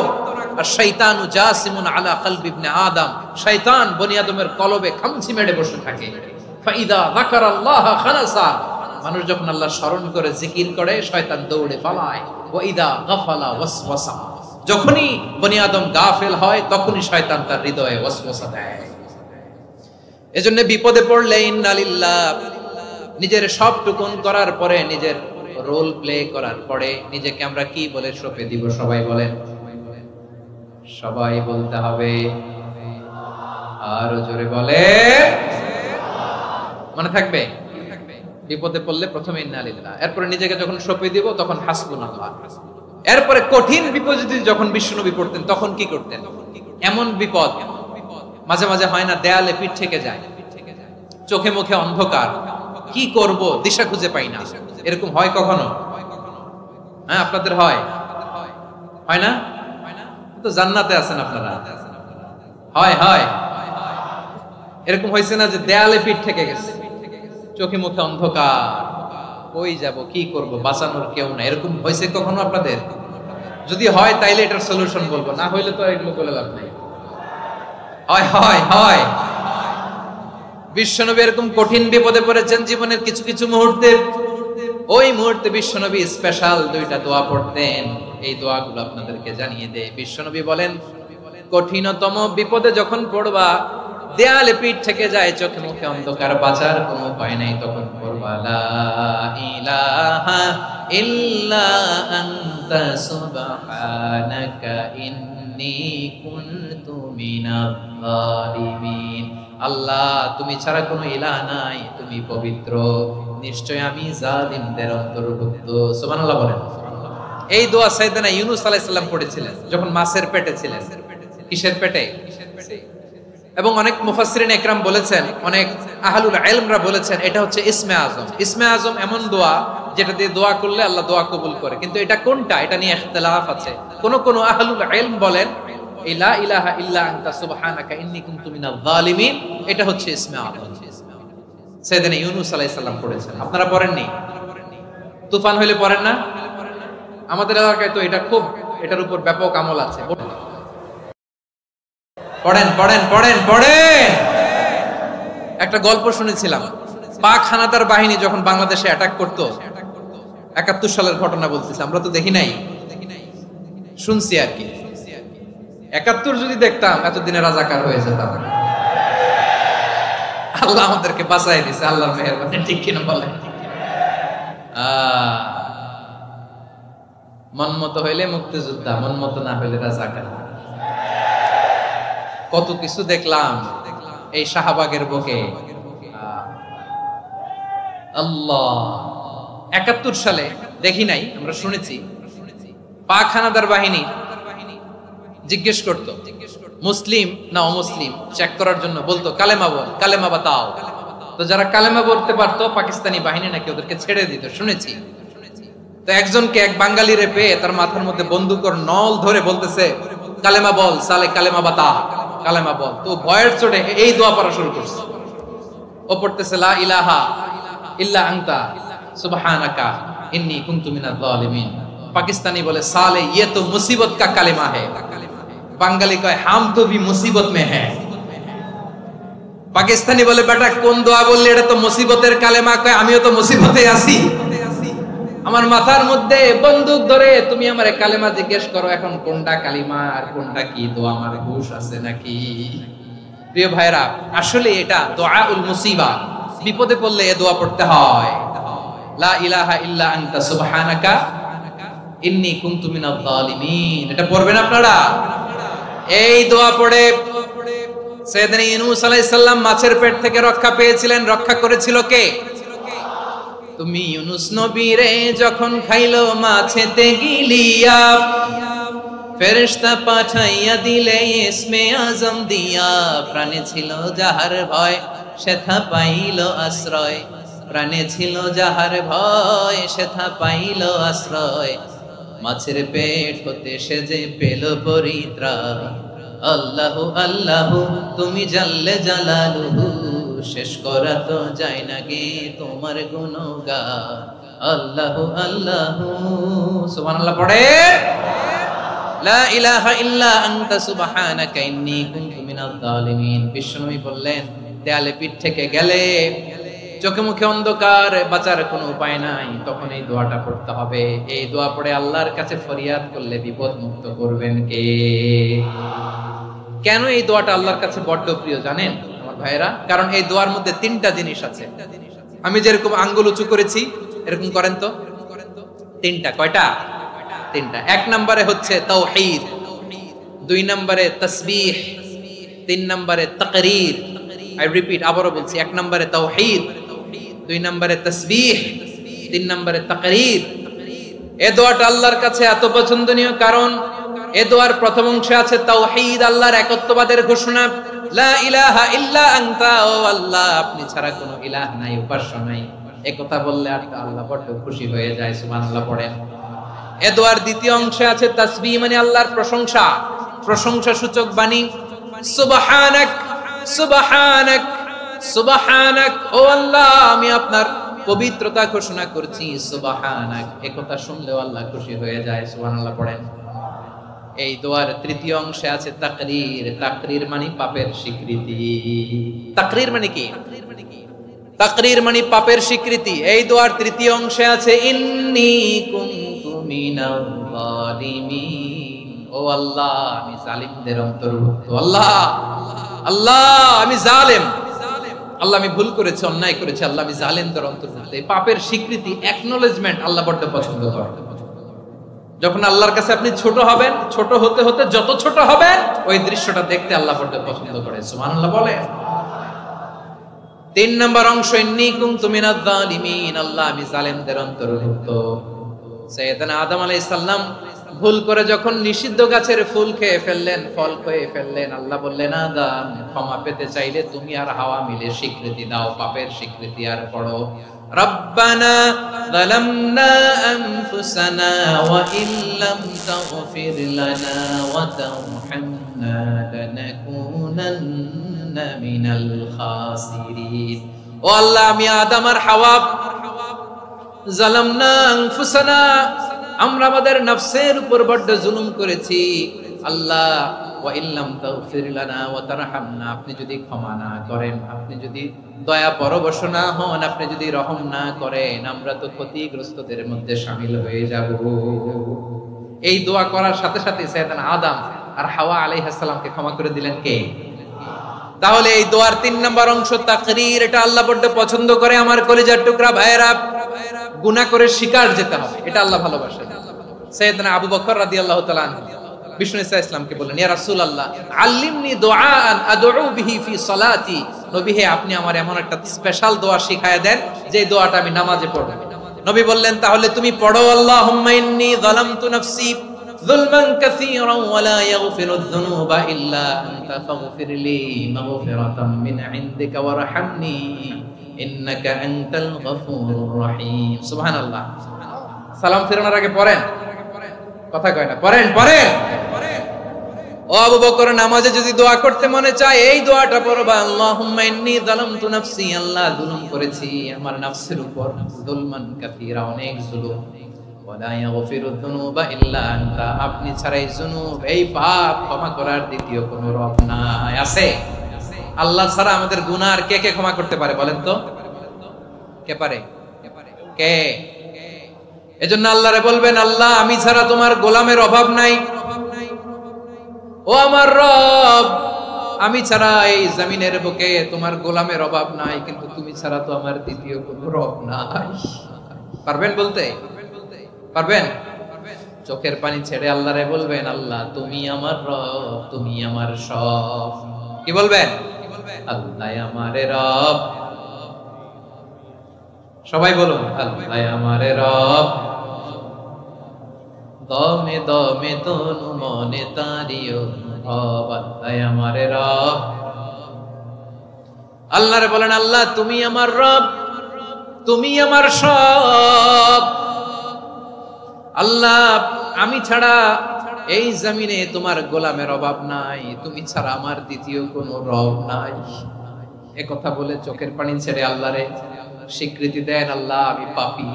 আর শয়তানু জাসিমুন আলা কলবি ইবনে আদম, শয়তান বনি আদমের কলবে খামচি মেরে বসে থাকে। ফাইদা যাকারাল্লাহ খানাসা, মানুষ যখন আল্লাহর স্মরণ করে জিকির করে, শয়তান দৌড়ে পালায়। ওয়া ইদা গাফালা ওয়াসওয়াসা, যখনই বনি আদম গাফেল হয় তখনই শয়তান তার হৃদয়ে ওয়াসওয়াসা দেয়। এজন্য বিপদে পড়লে ইন্না লিল্লাহ, নিজের সবটুকুন করার পরে, নিজের রোল প্লে করার পরে নিজেকে আমরা কি বলে সঁপে দিব? সবাই বলেন, সবাই বলতে হবে, আরো জোরে বলে, মনে থাকবে? বিপদে পড়লে প্রথমে ইন্না লিল্লাহ, এরপরে নিজেকে যখন সঁপে দিব তখন হাসবুনাল্লাহ। এরপরে কঠিন বিপদে যখন বিশ্বনবী পড়তেন তখন কি করতেন? এমন বিপদ মাঝে মাঝে হয় না, দেয়ালে পিঠ থেকে যায়, চোখে মুখে অন্ধকার, কি করব দিশা খুঁজে পাই না, এরকম হয় কখনো? হ্যাঁ, আপনাদের হয়? হয় না? তো জান্নাতে আছেন আপনারা। হয় হয় এরকম হয়েছে না যে দেয়ালে পিঠ থেকে গেছে, চোখে মুখে অন্ধকার, কই যাব, কি করব, বাঁচানোর কেউ না, এরকম হয়েছে কখনো আপনাদের? যদি হয় তাইলে এটার সলিউশন বলবো, না হইলে তো এগুলো বলে লাভ নাই। হয় হয় হয়। বিশ্বনবী এরকম কঠিন বিপদে পড়েছেন জীবনের কিছু কিছু মুহূর্তে, ওই মুহূর্তে বিশ্বনবী স্পেশাল 2টা দোয়া পড়তেন। এই দোয়াগুলো আপনাদেরকে জানিয়ে দেয়। বিশ্বনবী বলেন, কঠিনতম বিপদে যখন পড়বা, দেয়ালে পিঠ থেকে যায়, চোখে মুখে অন্ধকার, বাঁচার কোনো উপায় নাই, তখন পড়বা লা ইলাহা ইল্লা আনতা সুবহানাকা ইন্নী কুনতু মিনাজ জালিমিন। আল্লাহ, তুমি ছাড়া কোনো ইলাহ নাই, তুমি পবিত্র, নিশ্চয় আমি জালিমদের অন্তর্ভুক্ত। সুবহানাল্লাহ বলেন। এই দোয়া সাইয়েদনা ইউনূস আলাইহিস সালাম পড়েছিলেন যখন মাছের পেটে ছিলেন। কিসের পেটে? এবং অনেক মুফাসসিরিন ইকরাম বলেছেন, অনেক আহলুল ইলমরা বলেছেন, এটা হচ্ছে ইসমে আজম। ইসমে আজম এমন দোয়া যেটা দিয়ে দোয়া করলে আল্লাহ দোয়া কবুল করে, কিন্তু এটা কোনটা, এটা নিয়ে ইখতিলাফ আছে। কোন কোন আহলুল ইলম বলেন লা ইলাহা ইল্লা আনতা সুবহানাকা ইন্নী কুনতু মিনাজ জালিমিন, এটা হচ্ছে ইসমে আজম। সাইয়েদনা ইউনূস আলাইহিস সালাম পড়েছেন। আপনারা পড়েননি? তুফান হইলে পড়েন না? আমাদের এলাকায় তো এটা খুব, এটার উপর ব্যাপক আমল আছে। পড়েন পড়েন পড়েন পড়েন। একটা গল্প শুনেছিলাম, পাক হানাদার বাহিনী যখন বাংলাদেশে অ্যাটাক করতো, 71 সালের ঘটনা বলতেছি, আমরা তো দেখি নাই, শুনছি আর কি। 71 যদি দেখতাম এতদিনে রাজাকার হয়ে যেতাম। আল্লাহ আমাদেরকে বাঁচাই দিয়েছে, আল্লাহর মেহেরবানি, ঠিক কিনা বলেন? মন মতো হইলে মুক্তিযোদ্ধা, মন মতো না হইলে রাজাকার। কত কিছু দেখলাম এই শাহবাগের বুকে। আল্লাহ, 71 সালে দেখি নাই, আমরা শুনেছি পাক হানাদার বাহিনী জিজ্ঞেস করতো মুসলিম না অমুসলিম চেক করার জন্য, বলতো কালেমা বল, কালেমা বাতাও। তো যারা কালেমা বলতে পারতো পাকিস্তানি বাহিনী নাকি ওদেরকে ছেড়ে দিত, শুনেছি। তো একজনকে, এক বাঙালিরে পেয়ে তার মাথার মধ্যে বন্দুকর নল ধরে বলতেছে কালেমা বল সালে, কালেমা বাতা, কালেমা বল। তো ভয়ের চোটে এই দোয়া পড়া শুরু করছে। ও পড়তেছে লা ইলাহা ইল্লা আনতা সুবহানাকা ইন্নী কুনতু মিনাজ জালিমিন। পাকিস্তানি বলে সালে ये तो मुसीबत का কালেমা है। বাঙালি কয় হাম তো ভি মুসিবত মে হ্যায়। পাকিস্তানি বলে বেটা কোন দোয়া বললি, এটা তো মুসিবতের কালেমা। কয় আমিও তো মুসিবতে আছি, আমার মাথার মধ্যে বন্দুক ধরে তুমি আমারে কালেমা জিজ্ঞেস করো, এখন কোনটা কালিমা আর কোনটা কি দোয়া, আমার হুশ আছে নাকি? প্রিয় ভাইরা, আসলে এটা দুআউল মুসিবা, বিপদে পড়লে এই দোয়া পড়তে হয়। লা ইলাহা ইল্লা আনতা সুবহানাকা ইন্নী কুনতু মিনাজ জালিমিন, এটা পড়বেন আপনারা। এই দোয়া পড়ে সাইয়েদনা ইউনূস আলাইহিস সালাম মাছের পেট থেকে রক্ষা পেয়েছিলেন। রক্ষা করেছিল কে? তুমি ইউনূস নবীরে যখন খাইলো মাছেতে গিলিয়া, ফেরেশতা পাঠাইয়া দিলে ইসমে আজম দিয়া। প্রাণে ছিল যাহার ভয় সেথা পাইল আশ্রয়, প্রাণে ছিল যাহার ভয় সেথা পাইল আশ্রয়। মাছের পেট হতে সে যে পেল পরিত্রাণ। আল্লাহু আল্লাহু তুমি জাল্লে জালালুহু, শেষ করা তো যায় না গে তোমার গুণগান। আল্লাহু আল্লাহু, সুবহানাল্লাহ পড়ে। লা ইলাহা ইল্লা আনতা সুবহানাকা ইন্নী কুনতু মিনাজ জালিমিন। বিশ্বনবী বললেন, দেয়ালে পিঠ থেকে গেলে, চোখে মুখে অন্ধকার, বাঁচার কোনো উপায় নাই, তখন এই দোয়াটা পড়তে হবে। এই দোয়া পড়ে আল্লাহর কাছে ফরিয়াদ করলে বিপদ মুক্ত করবেন কে? কেন এই দোয়াটা আল্লাহর কাছে বড্ড প্রিয় জানেন আমার ভাইরা? কারণ এই দোয়ার মধ্যে 3টা জিনিস আছে। আমি যেরকম আঙ্গুল উঁচু করেছি এরকম করেন তো। 3টা। কয়টা? 3টা। 1 নম্বরে হচ্ছে তাওহীদ, 2 নম্বরে তাসবিহ, 3 নম্বরে তাকরীর। আই রিপিট, আবারো বলছি, 1 নম্বরে তাওহীদ, 2 নম্বরে তাসবিহ, 3 নম্বরে তাকরীর। এই দোয়াটা আল্লাহর কাছে এত পছন্দনীয় কারণ এই দোয়ার প্রথম অংশে আছে তাওহীদ, আল্লাহর একত্ববাদের ঘোষণা। লা ইলাহা ইল্লা আনতা, ও আল্লাহ আপনি ছাড়া কোনো ইলাহ নাই, উপাস্য নাই। এই কথা বললে আল্লাহ বড় খুশি হয়ে যায়। সুবহানাল্লাহ পড়েন। এই দোয়ার দ্বিতীয় অংশে আছে তাসবিহ, মানে আল্লাহর প্রশংসা, প্রশংসা সূচক বাণী। সুবহানাক সুবহানাক সুবহানাক, ও আল্লাহ আমি আপনার পবিত্রতা ঘোষণা করছি সুবহানাক। একথা শুনলেও আল্লাহ খুশি হয়ে যায়। সুবহানাল্লাহ পড়েন। এই দোয়ার তৃতীয় অংশে আছে তাকরীর। তাকরীর মানে পাপের স্বীকৃতি। তাকরীর মানে কি? তাকরীর মানে পাপের স্বীকৃতি। এই দোয়ার তৃতীয় অংশে আছে ইন্নী কুনতু মিনাল যালিমিন। ও আল্লাহ, আমি জালিমদের অন্তর্ভুক্ত। আল্লাহ, আল্লাহ আমি জালেম। আল্লাহ আমি ভুল করেছি, অন্যায় করেছি। আল্লাহ আমি জালেমদের অন্তর্ভুক্ত। এই পাপের স্বীকৃতি, অ্যাকনলেজমেন্ট আল্লাহ বড় পছন্দ করেন। যখন আল্লাহর কাছে আপনি ছোট হবেন, ছোট হতে হতে যত ছোট হবেন, ওই দৃশ্যটা দেখতে আল্লাহ বড় পছন্দ করে। সুবহানাল্লাহ বলে। 3 নম্বর অংশ ইন্নী কুনতু মিনাজ জালিমিন। আল্লাহ আমি জালেমদের অন্তর্ভুক্ত। সাইয়েদনা আদম আলাইহিস সালাম ভুল করে যখন নিষিদ্ধ গাছের ফুল খেয়ে ফেললেন, ফল খেয়ে ফেললেন, আল্লাহ বললেন আদম ক্ষমা পেতে চাইলে তুমি আর হাওয়া মিলে স্বীকৃতি দাও, পাপের স্বীকৃতি। আর পড়ো রব্বানা যালামনা আনফুসানা ওয়া ইল্লাম তাগফির লানা ওয়া তারহামনা লানাকুনান্না মিনাল খাসিরিন। ও আল্লাহ আমি আদম আর হাওয়া যালামনা আনফুসানা, আমরা আমাদের নফসের উপর বড় জুলুম করেছি। আল্লাহ ওয়া ইল্লাম তাগফির লানা ওয়া তারহামনা, আপনি যদি ক্ষমা না করেন, আপনি যদি দয়া পরবশ না হন, আপনি যদি রহম না করেন, আমরা তো ক্ষতিগ্রস্তদের মধ্যে শামিল হয়ে যাব। এই দোয়া করার সাথে সাথে সাইয়েদনা আদম আর হাওয়া আলাইহিস সালামকে ক্ষমা করে দিলেন কে? তাহলে এই দোয়ার 3 নম্বর অংশ তাকরীর। এটা আল্লাহ বড় পছন্দ করে। আমার কলিজার টুকরা ভাইয়েরা, গুনাহ করে শিকার যেতে হবে, এটা আল্লাহ ভালোবাসেন। সাইয়েদনা আবু বকর রাদিয়াল্লাহু তাআলা বিষ্ণু ইসা ইসলামকে বললেন, ইয়া রাসূলুল্লাহ আল্লিমনি দুআআন আদউ বিহি ফি সালাতি। নবী হে, আপনি আমার এমন একটা স্পেশাল দোয়া শিখায়া দেন যে দোয়াটা আমি নামাজে পড়ব। নবী বললেন, তাহলে তুমি পড়ো আল্লাহুম্মা ইন্নী যালামতু নাফসি যুলমান কাসীরান ওয়া লা ইয়াগফিরুয যুনুবা ইল্লা আনতা ফাগফিরলি মাগফিরাতাম মিন ইনদিকা ওয়ারহামনি ইন্নাকা আনতাল গফুরুর রহিম। সুবহানাল্লাহ। সালাম ফেরানোর আগে পড়েন, কথা কয় না, পড়েন পড়েন। ও আবু বকর, নামাজে যদি দোয়া করতে মনে চায় এই দোয়াটা পড়বা, আল্লাহুম্মা ইন্নী যালামতু নাফসি। আল্লাহ জুলুম করেছি আমার নফসের উপর, যুলমান কাসীরা, অনেক জুলুম। ওয়া লা ইয়াগফিরুয যুনুবা ইল্লা আনতা, আপনি ছাড়াই জুনুব, এই পাপ ক্ষমা করার দ্বিতীয় কোনো রব নাই। আছে? আল্লাহ ছাড়া আমাদের গুনাহ আর কে কে ক্ষমা করতে পারে বলেন তো? কে পারে? কে? এজন্য আল্লাহরে বলবেন, আল্লাহ আমি ছাড়া তোমার গোলামের অভাব নাই। ও আমার রব, আমি ছাড়া এই জমিনের বুকে তোমার গোলামের অভাব নাই, কিন্তু তুমি ছাড়া তো আমার দ্বিতীয় কোনো রব নাই। পারবেন বলতে? পারবেন? চোখের পানি ছেড়ে আল্লাহরে বলবেন, আল্লাহ তুমি আমার রব, তুমি আমার সব। কি বলবেন? আল্লাহ আমারে রব। সবাই বলুন, আল্লাহ আমারে রব, দমে দমে তনু মনে তারিও রব। আল্লাহ আমারে রব। আল্লাহরে বলেন, আল্লাহ তুমি আমার রব, তুমি আমার সব। আল্লাহ আমি ছাড়া এই জমিনে তোমার গোলামের অভাব নাই, তুমি ছাড়া আমার দ্বিতীয় কোনো রব নাই। একথা বলে চোখের পানি ছেড়ে আল্লাহরে স্বীকৃতি দেন, আল্লাহ আমি পাপী।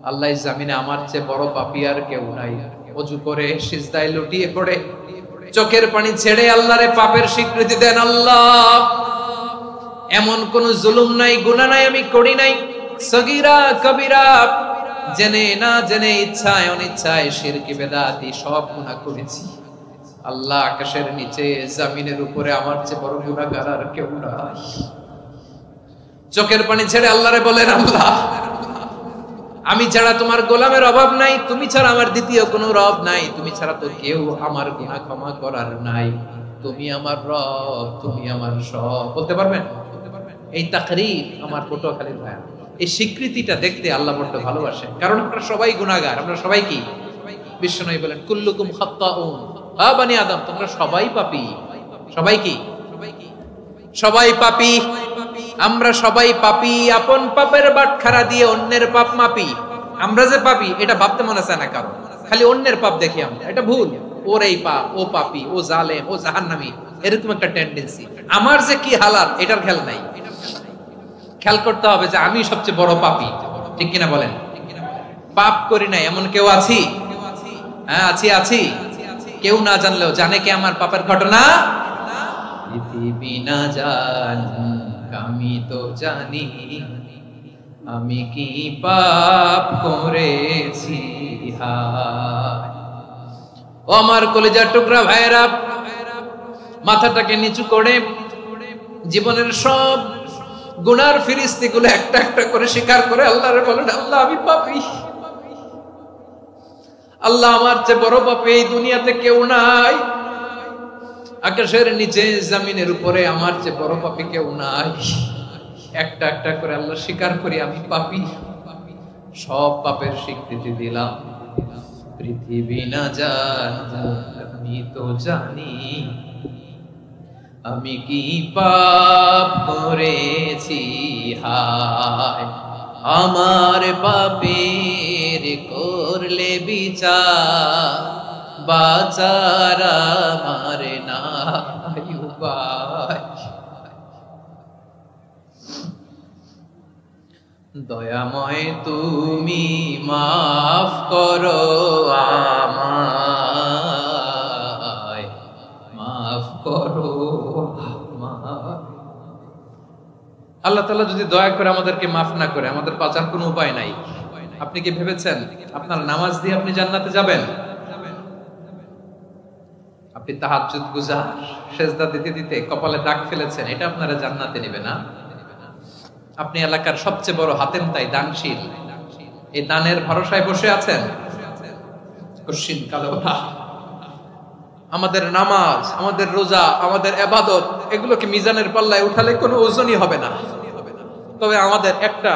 আল্লাহ জামিনে আমার চেয়ে বড় পাপী আর কেউ নাই। ওযু করে সিজদায় লুটিয়ে পড়ে চোখের পানি ছেড়ে আল্লাহরে পাপের স্বীকৃতি দেন, আল্লাহ এমন কোন জুলুম নাই, গুনাহ নাই আমি করি নাই, সগীরা কবিরা, জেনে না জেনে, ইচ্ছায় অনিচ্ছায়, শিরকি বেদাতি সব গুনাহ করেছি। আল্লাহ আকাশের নিচে জমিনের উপরে আমার চেয়ে বড় গুনাহগার আর কেউ নাই। চোখের পানি ছেড়ে আল্লাহরে বলেন, আল্লাহ আমি ছাড়া তোমার গোলামের অভাব নাই, তুমি ছাড়া আমার দ্বিতীয় কোনো রব নাই, তুমি ছাড়া তো কেউ আমার গুনাহ ক্ষমা করার নাই, তুমি আমার রব, তুমি আমার সব। বলতে পারবেন? এই তাকরীর আমার পটুয়াখালীর ভাই, এই স্বীকৃতিটা দেখতে আল্লাহ বড় ভালোবাসেন, কারণ আমরা সবাই গুনাহগার। আমরা সবাই কি? বিশ্বনবী বলেন, কুল্লুকুম খাত্তাউন, হা বনি আদম তোমরা সবাই পাপী। সবাই কি? সবাই পাপী। আমরা সবাই পাপী। আপন পাপের বাটখারা দিয়ে অন্যের পাপ মাপি। আমরা যে পাপী এটা ভাবতে মনে চায় না কারো, খালি অন্যের পাপ দেখি আমরা, এটা ভুল। ওর এই পাপ, ও পাপী, ও জালেম, ও জাহান্নামী, এরকম একটা টেন্ডেন্সি। আমার যে কি হালাত এটার খেয়াল নাই। খেয়াল করতে হবে যে আমি সবচেয়ে বড় পাপী, ঠিক কিনা বলেন? পাপ করি না এমন কেউ আছি? হ্যাঁ আছি। কেউ না জানলেও জানে কি আমার পাপের ঘটনা? পৃথিবী না জানুক আমি তো জানি আমি কি পাপ করেছি। ও আমার কলিজার টুকরা ভাইরা, মাথাটাকে নিচু করে জীবনের সব গুনার ফিরিস্তিগুলো একটা একটা করে স্বীকার করে আল্লাহরে বলেন, আল্লাহ আমি পাপী, আল্লাহ আমার চেয়ে বড় পাপী এই দুনিয়াতে কেউ নাই, আকাশের নিচে জমিনের উপরে আমার চেয়ে বড় পাপী কেউ নাই। একটা একটা করে আল্লাহ স্বীকার করি আমি পাপী, সব পাপের স্বীকৃতি দিলাম। পৃথিবী না জানুক আমি তো জানি আমি কি পাপ করেছি। হায় আমার পাপের করলে বিচার, বাঁচার আমার নাই উপায়। দয়াময় তুমি মাফ করো আমায়, মাফ করো আমায়। আল্লাহ তাআলা যদি দয়া করে আমাদেরকে মাফ না করে, আমাদের বাঁচার কোনো উপায় নাই। আপনি কি ভেবেছেন আপনার নামাজ দিয়ে আপনি জান্নাতে যাবেন? আপনি তাহাজ্জুদ গুজার, সেজদা দিতে দিতে কপালে দাগ ফেলেছেন, এটা আপনারা জান্নাতে নেবে না। আপনি এলাকার সবচেয়ে বড় হাতেম তাই দানশীল, এই দানের ভরসায় বসে আছেন, কশিন কালো না। আমাদের নামাজ, আমাদের রোজা, আমাদের ইবাদত এগুলোকে মিজানের পাল্লায় উঠালে কোনো ওজনই হবে না। তবে আমাদের একটা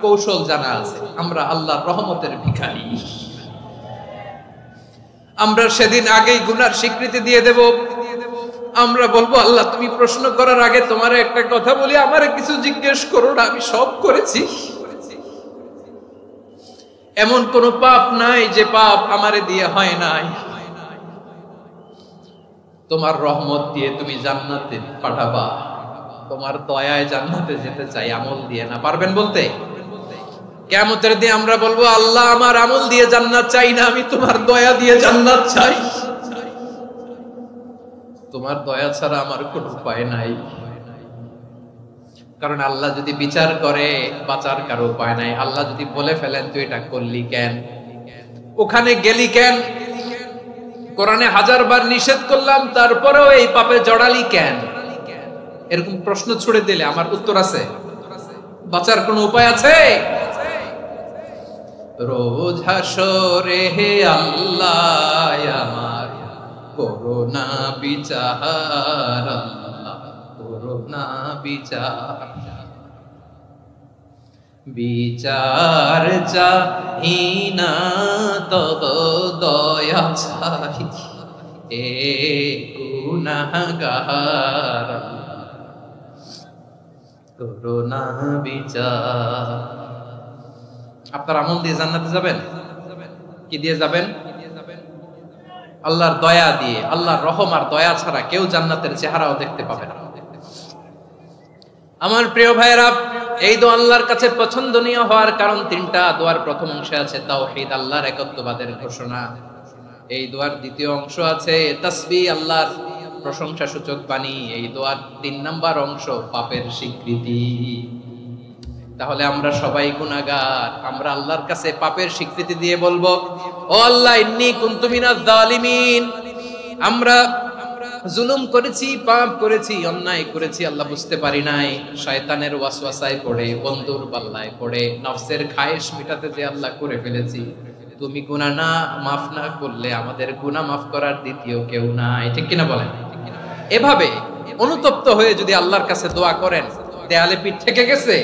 কৌশল জানা আছে, আমরা আল্লাহর রহমতের ভিখারি। আমরা সেদিন আগেই গুনার স্বীকৃতি দিয়ে দেব। আমরা বলবো, আল্লাহ তুমি প্রশ্ন করার আগে তোমার একটা কথা বলি, আমারে কিছু জিজ্ঞেস করো না, আমি সব করেছি। এমন কোন পাপ নাই যে পাপ আমারে দিয়ে হয় নাই। তোমার রহমত দিয়ে তুমি জান্নাতে পাঠাবা, তোমার দয়ায় জান্নাতে যেতে চাই, আমল দিয়ে না। পারবেন বলতে? কিয়ামতের দিন আমরা বলবো, আল্লাহ আমার আমল দিয়ে জান্নাত চাই না, আমি তোমার দয়া দিয়ে জান্নাত চাই। তোমার দয়া ছাড়া আমার কোনো উপায় নাই। কারণ আল্লাহ যদি বিচার করে বাঁচার কারো উপায় নাই। আল্লাহ যদি বলে ফেলেন তুই এটা করলি কেন, ওখানে গেলি কেন, কোরআনে 1000 বার নিষেধ করলাম তারপরেও এই পাপে জড়ালি কেন, এরকম প্রশ্ন ছুড়ে দিলে আমার উত্তর আছে? বাঁচার কোনো উপায় আছে? রোজ হাসরে হে আল্লাহ আমার করোনা বিচার, আল্লাহ করোনা বিচার। বিচার চাহি না তব দয়া চাই, এ গুনাহগার করোনা বিচার। আপনার আমল দিয়ে জান্নাতে যাবেন? কি দিয়ে যাবেন? আল্লাহর দয়া দিয়ে। আল্লাহর রহম আর দয়া ছাড়া কেউ জান্নাতের চেহারাও দেখতে পাবে না। আমার প্রিয় ভাইরা, এই দোয়া আল্লাহর কাছে পছন্দনীয় হওয়ার কারণ তিনটা। দোয়ার প্রথম অংশে আছে তাওহীদ, আল্লাহর একত্ববাদের ঘোষণা। এই দোয়ার দ্বিতীয় অংশ আছে তাসবিহ, আল্লাহর প্রশংসা সূচক বাণী। এই দোয়ার 3 নাম্বার অংশ পাপের স্বীকৃতি। তাহলে আমরা সবাই গুনাহগার, আমরা আল্লাহর কাছে পাপের স্বীকৃতি দিয়ে বলবো, ও আল্লাহ ইন্নী কুনতু মিনাজ জালিমিন, আমরা জুলুম করেছি, পাপ করেছি, অন্যায় করেছি, আল্লাহ বুঝতে পারি নাই, শয়তানের ওয়াসওয়াসায় পড়ে, বন্ধুর পাল্লায় পড়ে, নফসের খায়েশ মিটাতে যে আল্লাহ করে ফেলেছি। তুমি গুনাহ না মাফ না করলে আমাদের গুনাহ মাফ করার দ্বিতীয় কেউ নাই, ঠিক কিনা বলেন? এভাবে অনুতপ্ত হয়ে যদি আল্লাহর কাছে দোয়া করেন, দেয়ালে পিঠ থেকে গেছে,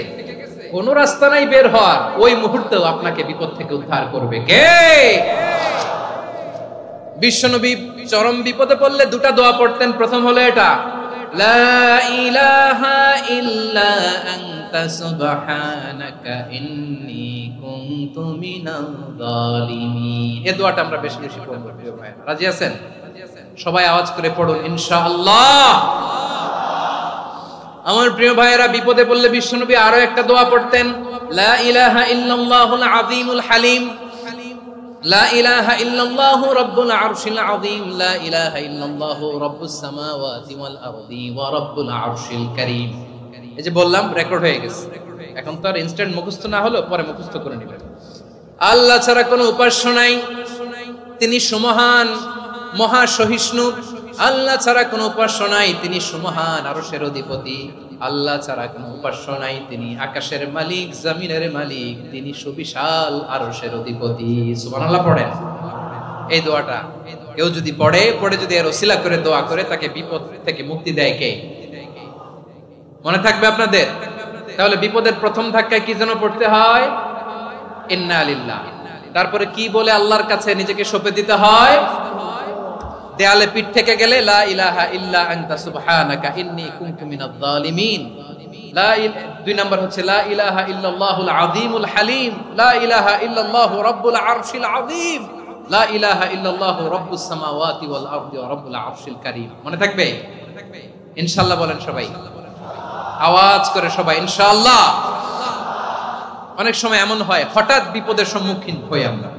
কোন রাস্তা নাই বের হওয়ার, ওই মুহূর্তেও আপনাকে বিপদ থেকে উদ্ধার করবে কে? বিশ্বনবী চরম বিপদে পড়লে 2টা দোয়া পড়তেন। প্রথম হলো এটা, লা ইলাহা ইল্লা আনতা সুবহানাকা ইন্নী কুনতু মিনাল জালিমিন। এই দোয়াটা আমরা বেশি বেশি পড়ব প্রিয় ভাই। রাজি আছেন? সবাই আওয়াজ করে পড়ুন ইনশাআল্লাহ। আমার প্রিয় ভাইয়েরা, বিপদে পড়লে বিশ্বনবী আরো একটা দোয়া পড়তেন, লা ইলাহা ইল্লাল্লাহুল আযীমুল হালিম, লা ইলাহা ইল্লাল্লাহু রাব্বুল আরশিল আযীম, লা ইলাহা ইল্লাল্লাহু রাব্বুস সামাওয়াতি ওয়াল আরদি ওয়া রাব্বুল আরশিল কারীম। এই যে বললাম, রেকর্ড হয়ে গেছে। এখন তো আর ইনস্ট্যান্ট মুখস্থ না হলো, পরে মুখস্থ করে নেবেন। আল্লাহ ছাড়া কোনো উপাস্য নাই, তিনি সুমহান, মহা সহিষ্ণু। আল্লাহ ছাড়া কোনো উপাস্য নাই, তিনি সুমহান, আরশের অধিপতি। আল্লাহ ছাড়া কোনো উপাস্য নাই, তিনি আকাশের মালিক, জমিনের মালিক, তিনি সুবিশাল আরশের অধিপতি। সুবহানাল্লাহ পড়েন। এই দোয়াটা কেউ যদি পড়ে যদি এর ওসিলা করে দোয়া করে, তাকে বিপদ থেকে মুক্তি দেয় কে? মনে থাকবে আপনাদের? তাহলে বিপদের প্রথম ধাক্কায় কি যেন পড়তে হয়? ইন্না লিল্লাহ। তারপরে কি বলে আল্লাহর কাছে নিজেকে সঁপে দিতে হয়? দেয়ালে পিঠ থেকে গেলে লা ইলাহা ইল্লা আনতা সুবহানাকা ইন্নী কুনতু মিনাজ জালিমিন। দুই নাম্বার হচ্ছে লা ইলাহা ইল্লাল্লাহুল আযীমুল হালিম, লা ইলাহা ইল্লাল্লাহু রাব্বুল আরশিল আযীম, লা ইলাহা ইল্লাল্লাহু রাব্বুস সামাওয়াতি ওয়াল আরদি ওয়া রাব্বুল আরশিল কারীম। মনে থাকবে? ইনশাআল্লাহ বলেন সবাই, আওয়াজ করে সবাই ইনশাআল্লাহ। অনেক সময় এমন হয়, হঠাৎ বিপদের সম্মুখীন হই আমরা,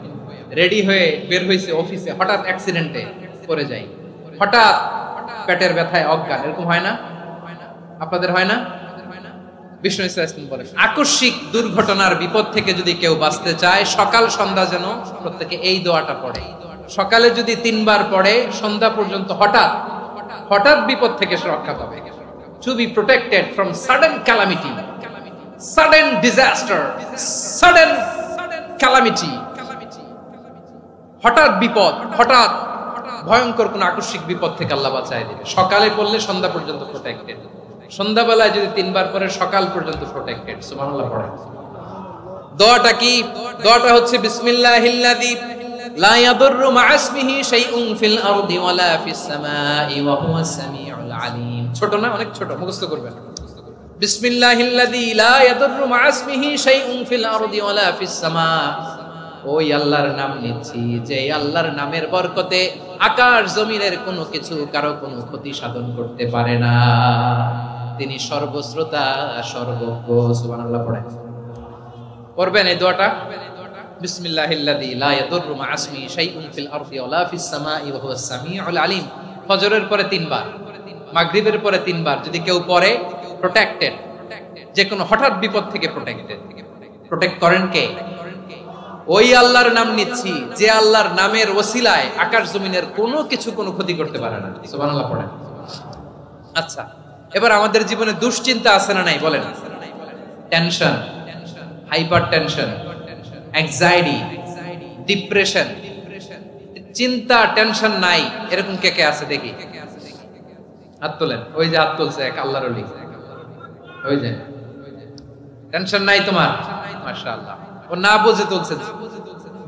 রেডি হয়ে বের হইছে অফিসে, হঠাৎ অ্যাক্সিডেন্টে পড়ে যাই, হঠাৎ পেটের ব্যথায় অজ্ঞান, এরকম হয় না? আপনাদের হয় না? বিষ্ণু ইসলাম বলেন, আকস্মিক দুর্ঘটনার বিপদ থেকে যদি কেউ বাঁচতে চায়, সকাল সন্ধ্যা যেন প্রত্যেকে এই দোয়াটা পড়ে। সকালে যদি 3 বার পড়ে, সন্ধ্যা পর্যন্ত হঠাৎ বিপদ থেকে সে রক্ষা পাবে। To be protected from sudden calamity, sudden disaster, sudden calamity, হঠাৎ বিপদ, হঠাৎ ভয়ঙ্কর কোন আকস্মিক বিপদ থেকে আল্লাহ বাঁচায় দিবে। সকালে পড়লে সন্ধ্যা পর্যন্ত প্রোটেক্টেড, সন্ধ্যাবেলায় যদি 3 বার পড়ে সকাল পর্যন্ত প্রোটেক্টেড। সুবহানাল্লাহ পড়েন। দোয়াটা কি? দোয়াটা হচ্ছে বিসমিল্লাহিল্লাযী লা ইয়াদুররু মা ইসমিহি শাইউন ফিল আরদি ওয়ালা ফিস সামাই ওয়া হুয়াস সামিউল আলিম। ছোট না? অনেক ছোট, মুখস্থ করবেন। বিসমিল্লাহিল্লাযী লা ইয়াদুররু মা ইসমিহি শাইউন ফিল আরদি ওয়ালা ফিস সামা। ওই আল্লাহর নাম নিচ্ছি, যে আল্লাহর নামের বরকতে আকাশ জমিনের কোনো কিছু কারো কোনো ক্ষতি সাধন করতে পারে না। তিনি সর্বশ্রোতা, সর্বজ্ঞ। সুবহানাল্লাহ পড়েন। পড়বেন এই দোয়াটা, বিসমিল্লাহিল্লাযী লা ইয়াদুররু মা ইসমিহি শাইউন ফিল আরদি ওয়ালা ফিস সামাই ওয়া হুয়াস সামিউল আলিম। ফজরের পরে 3 বার, মাগরিবের পরে 3 বার যদি কেউ পড়ে, প্রোটেক্টেড, যে কোনো হঠাৎ বিপদ থেকে প্রোটেক্টেড। প্রোটেক্ট করেন কে? ওই আল্লাহর নাম নিচ্ছি, যে আল্লাহর নামের ওসিলায় আকাশ জমিনের কোনো কিছু কোনো ক্ষতি করতে পারে না। সুবহানাল্লাহ পড়েন। আচ্ছা, এবার আমাদের জীবনে দুশ্চিন্তা আছে না নাই বলেন? Tension, hyper tension, anxiety, depression, চিন্তা, টেনশন নাই, এরকম কে কে আছে দেখি? হাত তোলেন। ওই যে হাত তুলছে এক আল্লাহর ওলি, ওই যে টেনশন নাই তোমার, মাশাআল্লাহ। ও না বুঝে তুলছে,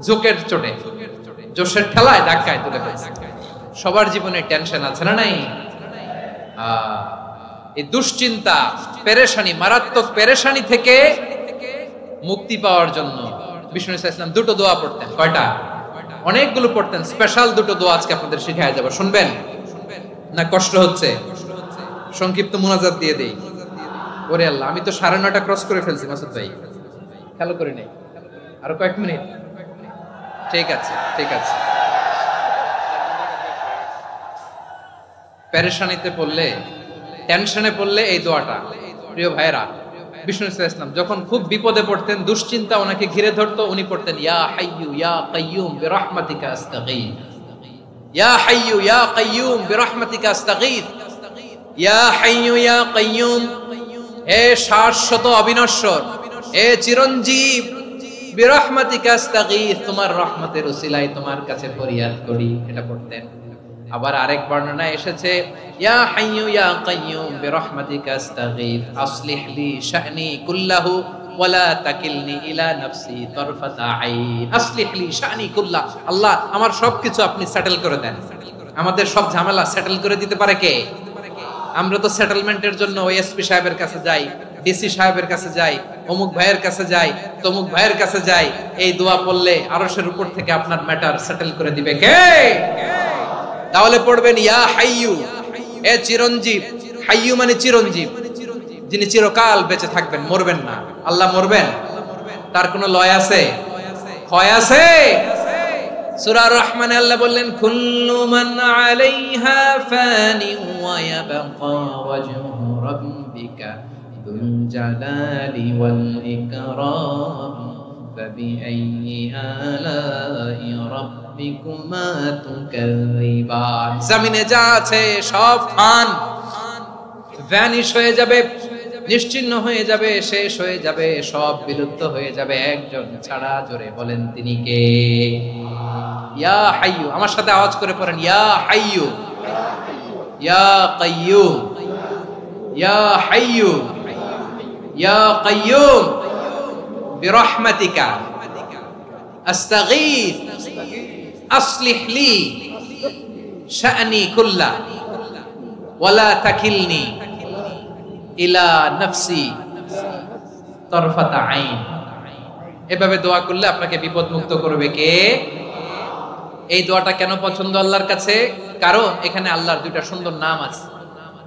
জোকের চোটে, জোশের ঠেলায় ধাক্কায় তুলে ফেলছে। সবার জীবনে টেনশন আছে না নাই? এই দুশ্চিন্তা, পেরেশানি, মারাত্মক পেরেশানি থেকে মুক্তি পাওয়ার জন্য বিষ্ণু ইসলাম 2টো দোয়া পড়তেন। কয়টা? অনেকগুলো পড়তেন। স্পেশাল 2টো দোয়া আজকে আপনাদের শিখায় যাব, শুনবেন না? কষ্ট হচ্ছে? সংক্ষিপ্ত মুনাজাত দিয়ে দেই। ওরে আল্লাহ, আমি তো 9:30 ক্রস করে ফেলছি মাসুদ ভাই, খেয়াল করি নাই। আরো কয়েক মিনিট? ঠিক আছে, ঠিক আছে। পেরেশানিতে পড়লে, টেনশনে পড়লে এই দোয়াটা, প্রিয় ভাইরা, বিষ্ণু ইসলাম যখন খুব বিপদে পড়তেন, দুশ্চিন্তা ওনাকে ঘিরে ধরতো, উনি পড়তেন ইয়া হাইয়ু ইয়া কাইয়ুম বিরহমাতিকা আস্তাগীথ, ইয়া হাইয়ু ইয়া কাইয়ুম বিরহমাতিকা আস্তাগীথ, ইয়া হাইয়ু ইয়া কাইয়ুম, হে শাশ্বত অবিনশ্বর, হে চিরঞ্জীব, বিরহমাতিকা আস্তাগীথ, তোমার রহমতের উসিলায় তোমার কাছে ফরিয়াদ করি। এটা পড়তেন। আবার আরেক বর্ণনায় এসেছে ইয়া হাইয়ু ইয়া কাইয়ুম বিরহমাতিকা আস্তাগীথ আসলিহ লি শা'নি কুল্লাহু ওয়ালা তাকিলনি ইলা নাফসি তারফাতা আইন। আসলিহ লি শা'নি কুল্লাহ, আল্লাহ আমার সবকিছু আপনি সেটেল করে দেন। আমাদের সব ঝামেলা সেটেল করে দিতে পারে কে? আমরা তো সেটেলমেন্টের জন্য ওএসপি সাহেবের কাছে যাই, ডিসি সাহেবের কাছে যাই, অমুক ভাইয়ের কাছে যাই, তমুক ভাইয়ের কাছে যাই। এই দোয়া পড়লে আরশের উপর থেকে আপনার ম্যাটার সেটেল করে দিবে কে? তাহলে পড়বেন ইয়া হাইয়ু, হে চিরঞ্জীব। হাইয়ু মানে চিরঞ্জীব, যিনি চিরকাল বেঁচে থাকবেন, মরবেন না। আল্লাহ মরবেন? তার কোনো লয় আছে? ক্ষয় আছে? সূরা রহমানে আল্লাহ বললেন, কুল্লু মান আলাইহা ফানি ওয়া ইয়াবকা ওয়াজহু রাব্বিকা যুল জালালি ওয়াল ইকরাম ফাবিআইয়ি আলাই রাব্বিকুমা তুকাযিবান। জমিনে যা আছে সব ফান, ভ্যানিশ হয়ে যাবে, নিশ্চিহ্ন হয়ে যাবে, শেষ হয়ে যাবে, সব বিলুপ্ত হয়ে যাবে, একজন ছাড়া। জোরে বলেন তিনি কে? ইয়া হাইয়ু। আমার সাথে আওয়াজ করে পড়েন, ইয়া হাইয়ু, ইয়া কাইয়ুম, ইয়া হাইয়ু, ইয়া কাইয়ুম বিরহমাতিকা আস্তাগীথ আসলিহ লি শা'নি কুল্লা ওয়ালা তাকিলনি ইলা নাফসি তরফাতা আইন। এভাবে দোয়া করলে আপনাকে বিপদ মুক্ত করবে কে? এই দোয়াটা কেন পছন্দ আল্লাহর কাছে? কারণ এখানে আল্লাহর দুইটা সুন্দর নাম আছে,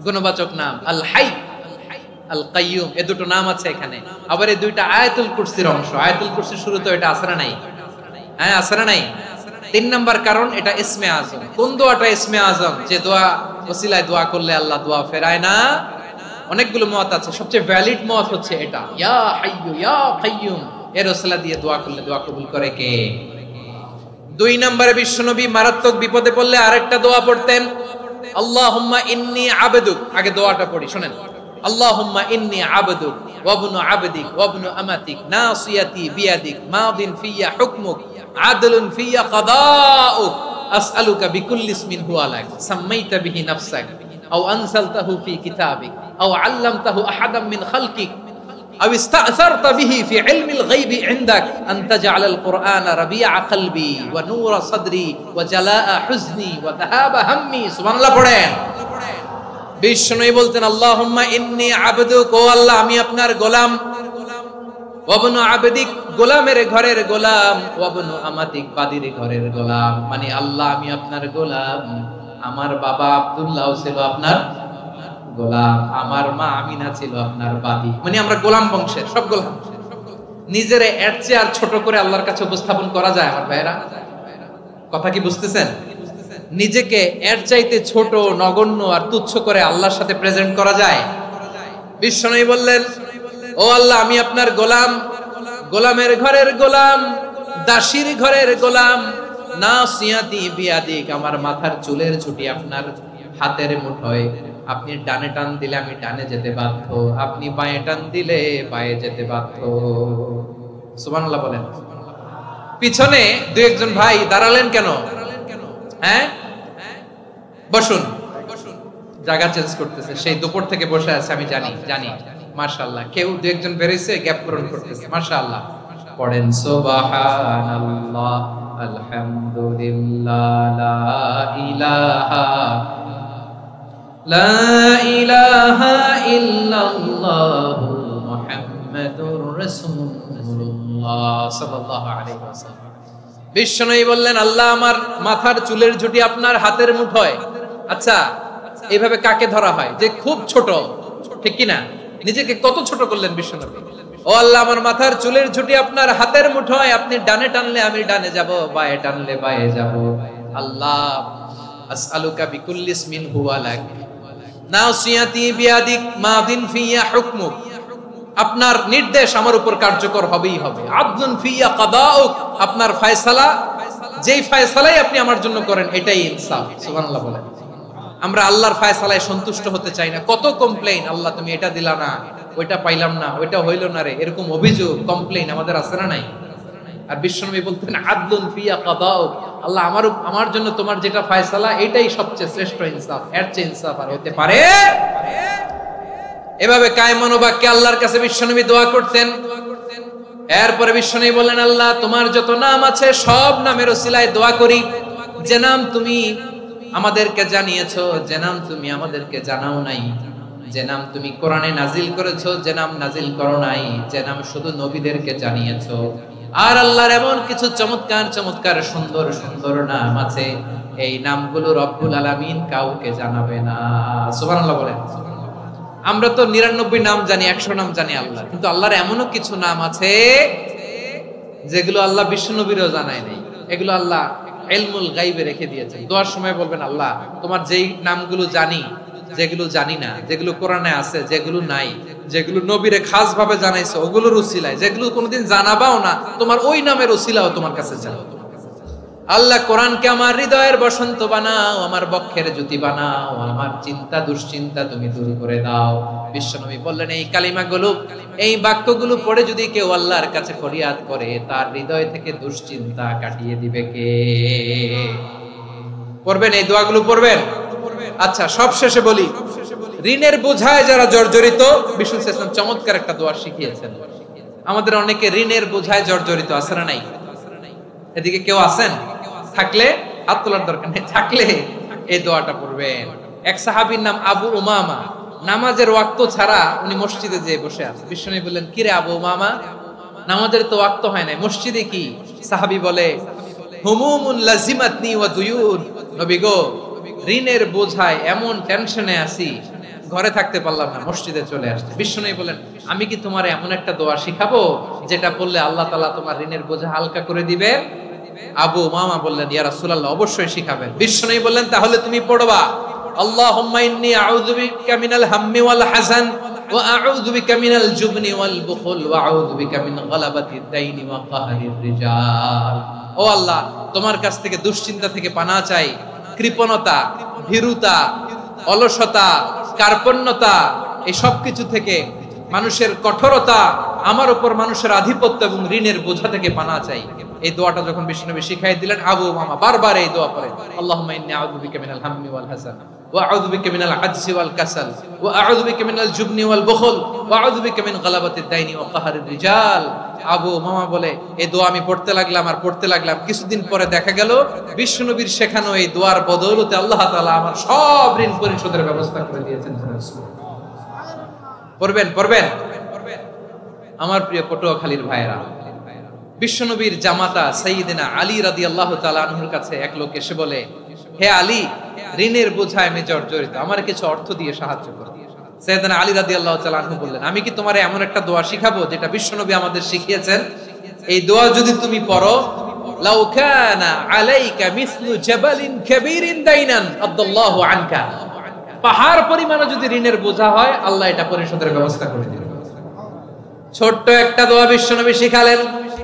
গুণবাচক নাম, আল হাই, আল কাইয়ুম। এই দুটো নাম আছে এখানে। আবার এই দুইটা আয়াতুল কুরসির অংশ। আয়াতুল কুরসির শুরুতে এটা আছে না নাই? হ্যাঁ, আছে না নাই? 3 নাম্বার কারণ, এটা ইসমে আজম। কোন দোয়াটা ইসমে আজম? যে দোয়া ওসিলায় দোয়া করলে আল্লাহ দোয়া ফেরায় না। অনেকগুলো মত আছে, সবচেয়ে ভ্যালিড মত হচ্ছে এটা, ইয়া হাইয়ু ইয়া কাইয়ুম। এর ওসিলা দিয়ে দোয়া করলে দোয়া কবুল করে কে? 2 নম্বরে বিশ্বনবী মারাত্মক বিপদে পড়লে আরেকটা দোয়া পড়তেন, আল্লাহুম্মা ইন্নী আবদুক। আগে দোয়াটা পড়ি, শুনেন। আল্লাহুম্মা ইন্নী আবদুক ওয়া ইবনু আবদিক ওয়া ইবনু আমাতিক নাসিয়াতি বিয়াদিক মাদিন ফিয়া হুকমুক আদলুন ফিয়া কাদাউক আসআলুকা বিকুল্লি ইসমিন হুয়া লাক সাম্মাইতা বিহি নাফসাক আও আনসালতাহু ফি কিতাবিক আও আল্লামতাহু আহাদাম মিন খালকিক আও ইস্তা'সারতা বিহি ফি ইলমিল গায়বি ইনদাক আন তাজআলাল কুরআনা রাবিআ কলবি ওয়া নূরা সাদরি ওয়া জালাআ হুজনি ওয়া যাহাবা হাম্মি। সুবহানাল্লাহ পড়েন। বিষ্ণুই বলতেন, আল্লাহুম্মা ইন্নী আবদুক, ও আল্লাহ আমি আপনার গোলাম, ওয়া ইবনু আবদিক, গোলামের ঘরের গোলাম, ওয়া ইবনু আমাতিক, বাদীর ঘরের গোলাম। মানে আল্লাহ আমি আপনার গোলাম। আমার বাবা আব্দুল্লাহ ছিল আপনার গোলাম, আমার মা আমিনা ছিল আপনার বাদী। মানে আমরা গোলাম বংশের, সব গোলাম। নিজেরে এর চেয়ে আর ছোট করে আল্লাহর কাছে উপস্থাপন করা যায় আমার ভাইরা? কথা কি বুঝতেছেন? নিজেকে এর চাইতে ছোট, নগণ্য আর তুচ্ছ করে আল্লাহর সাথে প্রেজেন্ট করা যায়? বিশ্বনবী বললেন, ও আল্লাহ আমি আপনার গোলাম, গোলামের ঘরের গোলাম, দাসীর ঘরের গোলাম, নাসিয়াতি বিয়াদিক, আমার মাথার চুলের ছুটি আপনার হাতের মুঠোয়। আপনি ডানে টান দিলে আমি ডানে যেতে বাধ্য, আপনি বাঁয়ে টান দিলে বাঁয়ে যেতে বাধ্য। সুবহানাল্লাহ বলেন। পিছনে 2-1 ভাই দাঁড়ালেন কেন? হ্যাঁ, বসুন। জায়গা চেঞ্জ করতেছে, সেই দুপুর থেকে বসে আছে আমি জানি জানি। মাশাআল্লাহ, কেউ 2-1 বেরিয়েছে, গ্যাপ পূরণ করতেছে। মাশাআল্লাহ। পড়েন সুবহানাল্লাহ আলহামদুলিল্লাহ লা ইলাহা ইল্লাল্লাহু মুহাম্মাদুর রাসূলুল্লাহ সাল্লাল্লাহু আলাইহি ওয়াসাল্লাম। বিশ্বনবী বললেন, আল্লাহ আমার মাথার চুলের ঝুঁটি আপনার হাতের মুঠোয়। আচ্ছা, এইভাবে কাকে ধরা হয়? যে খুব ছোট, ঠিক কি না? নিজেকে কত ছোট করলেন বিশ্বনবী। ও আল্লাহ আমার মাথার চুলের ঝুঁটি আপনার হাতের মুঠোয়, আপনি ডানে টানলে আমি ডানে যাব, বাঁয়ে টানলে বাঁয়ে যাব। আল্লাহ আসআলুকা বিকুল্লি ইসমিন হুয়া লাক নাসিয়াতি বিয়াদিক মাদিন ফিয়া হুকমুক, আপনার নির্দেশ আমার উপর কার্যকর হবেই হবে। আদলুন ফিয়া কাদাউক, আপনার ফয়সালা, যেই ফয়সালাই আপনি আমার জন্য করেন এটাই ইনসাফ। সুবহানাল্লাহ বলেন। আমরা আল্লাহর ফয়সালায় সন্তুষ্ট হতে চাই না। কত কমপ্লেইন, আল্লাহ তুমি এটা দিলা না, ওইটা পাইলাম না, ওইটা হইল না রে, এরকম অভিযোগ, কমপ্লেইন আমাদের আছে না নাই? আর বিশ্বনবী বলতেন, আদলুন ফিয়া কাদাউক, আল্লাহ আমার জন্য তোমার যেটা ফয়সালা এটাই সবচেয়ে শ্রেষ্ঠ ইনসাফ, এর চেয়ে ইনসাফ আর হতে পারে? এভাবে কায়মান বাক্যে আল্লাহর কাছে বিশ্বনবী দোয়া করতেন। এরপরে বিশ্বনবী বললেন, আল্লাহ তোমার যত নাম আছে সব নামের ওসিলায় দোয়া করি, যে নাম তুমি আমাদেরকে জানিয়েছো, যে নাম তুমি আমাদেরকে জানাও নাই, যে নাম তুমি কোরআনে নাজিল করেছো, যে নাম নাজিল করো নাই, যে নাম শুধু নবীদেরকে জানিয়েছো। আর আল্লাহর এমন কিছু চমৎকার চমৎকার সুন্দর সুন্দর নাম আছে, এই নামগুলো রব্বুল আলামিন কাউকে জানাবে না। সুবহানাল্লাহ বলেন। আমরা তো 99 নাম জানি, 100 নাম জানি আল্লাহ, কিন্তু আল্লাহর এমনও কিছু নাম আছে যেগুলো আল্লাহ বিশ্বনবীরও জানায় নাই। এগুলো আল্লাহ ইলমুল গায়বে রেখে দিয়েছেন। দোয়ার সময় বলবেন, আল্লাহ তোমার যেই নামগুলো জানি, যেগুলো জানি না, যেগুলো কোরআনে আছে, যেগুলো নাই, যেগুলো নবীরে খাস ভাবে জানাইছো ওগুলোর উসিলায়, যেগুলো কোনোদিন জানাবাও না তোমার ওই নামের উসিলাও তোমার কাছে চাও। আল্লাহ কোরআনকে আমার হৃদয়ের বসন্ত বানাও, আমার বক্ষের জ্যোতি বানাও, আমার চিন্তা দুশ্চিন্তা তুমি দূর করে দাও। বিশ্বনবী বললেন, এই কালিমাগুলো, এই বাক্যগুলো পড়ে যদি কেউ আল্লাহর কাছে ফরিয়াদ করে, তার হৃদয় থেকে দুশ্চিন্তা কাটিয়ে দিবে কে? পড়বেন, এই দোয়াগুলো পড়বেন। আচ্ছা, সব শেষে বলি, ঋণের বোঝায় যারা জর্জরিত, বিষ্ণু ইসলাম চমৎকার একটা দোয়া শিখিয়েছেন। আমাদের অনেকে ঋণের বোঝায় জর্জরিত, আছে না নাই? এদিকে কেউ আছেন? থাকলে হাত তোলার দরকার নেই, থাকলে এই দোয়াটা পড়বেন। এক সাহাবীর নাম আবু উমামা, নামাজের ওয়াক্ত ছাড়া উনি মসজিদে যেয়ে বসে আছে। বিশ্বনবী বললেন, কি রে আবু উমামা, নামাজের তো ওয়াক্ত হয় না, মসজিদে কি? সাহাবী বলে, হুমুমুন লাজিমাতনি ওয়া দুয়ুন, নবী গো, ঋণের বোঝায় এমন টেনশনে আছি, ঘরে থাকতে পারলাম না, মসজিদে চলে আসছে। বিশ্বনবী বলেন, আমি কি তোমার এমন একটা দোয়া শিখাবো যেটা পড়লে আল্লাহ তাআলা তোমার ঋণের বোঝা হালকা করে দিবে? আবু উমামা বললেন, ইয়া রাসূলুল্লাহ, অবশ্যই শিখাবেন। বিশ্বনবী বললেন, তাহলে তুমি পড়বা, আল্লাহুম্মা ইন্নী আউযু বিকা মিনাল হাম্মি ওয়াল হাযান ওয়া আউযু বিকা মিনাল জুবনি ওয়াল বুখল ওয়া আউযু বিকা মিন গালাবাতিদ দাইনি ওয়া কাহরির রিজাল। ও আল্লাহ, তোমার কাছ থেকে দুশ্চিন্তা থেকে পানাহ চাই, কৃপণতা, ভীরুতা, অলসতা, কার্পণ্যতা, এই সব কিছু থেকে, মানুষের কঠোরতা, আমার উপর মানুষের আধিপত্য এবং ঋণের বোঝা থেকে পানাহ চাই। এই দোয়াটা যখন বিশ্বনবী শিখাই দিলেন, আবু উমামা বারবার এই দোয়া পড়ে, আল্লাহুম্মা ইন্নী আউযু বিকা মিনাল হাম্মি ওয়াল হাযান ওয়া আউযু বিকা মিনাল আজজি ওয়াল কাসাল ওয়া আউযু বিকা মিনাল জুবনি ওয়াল বুখল ওয়া আউযু বিকা মিন গালাবাতিদ দাইনি ওয়া কাহরির রিজাল। আবু উমামা বলে, এই দোয়া আমি পড়তে লাগলাম আর পড়তে লাগলাম, কিছুদিন পরে দেখা গেল বিশ্বনবীর শেখানো এই দোয়ার বদৌলতে আল্লাহ তাআলা আমার সব ঋণ পরিশোধের ব্যবস্থা করে দিয়েছেন। পড়বেন, পড়বেন। আমার প্রিয় পটুয়াখালীর ভাইয়েরা, বিশ্বনবীর জামাতা সাইয়্যিদিনা আলী রাদিয়াল্লাহু তাআলা আনহুর কাছে এক লোক এসে বলে, হে আলী, ঋণের বোঝায় আমি জর্জরিত, আমার কিছু অর্থ দিয়ে সাহায্য করো। সাইয়্যিদিনা আলী রাদিয়াল্লাহু তাআলা আনহু বললেন, আমি কি তোমারে এমন একটা দোয়া শিখাবো যেটা বিশ্বনবী আমাদের শিখিয়েছেন? এই দোয়া যদি তুমি পড়ো, লাউ কানা আলাইকা মিসলু জাবালিন কাবীরিন দাইনান আদাল্লাহু আনকা, পাহাড় পরিমাণে যদি ঋণের বোঝা হয়, আল্লাহ এটা পরিশোধের ব্যবস্থা করে দিবেন। ছোট্ট একটা দোয়া বিশ্বনবী শিখালেন,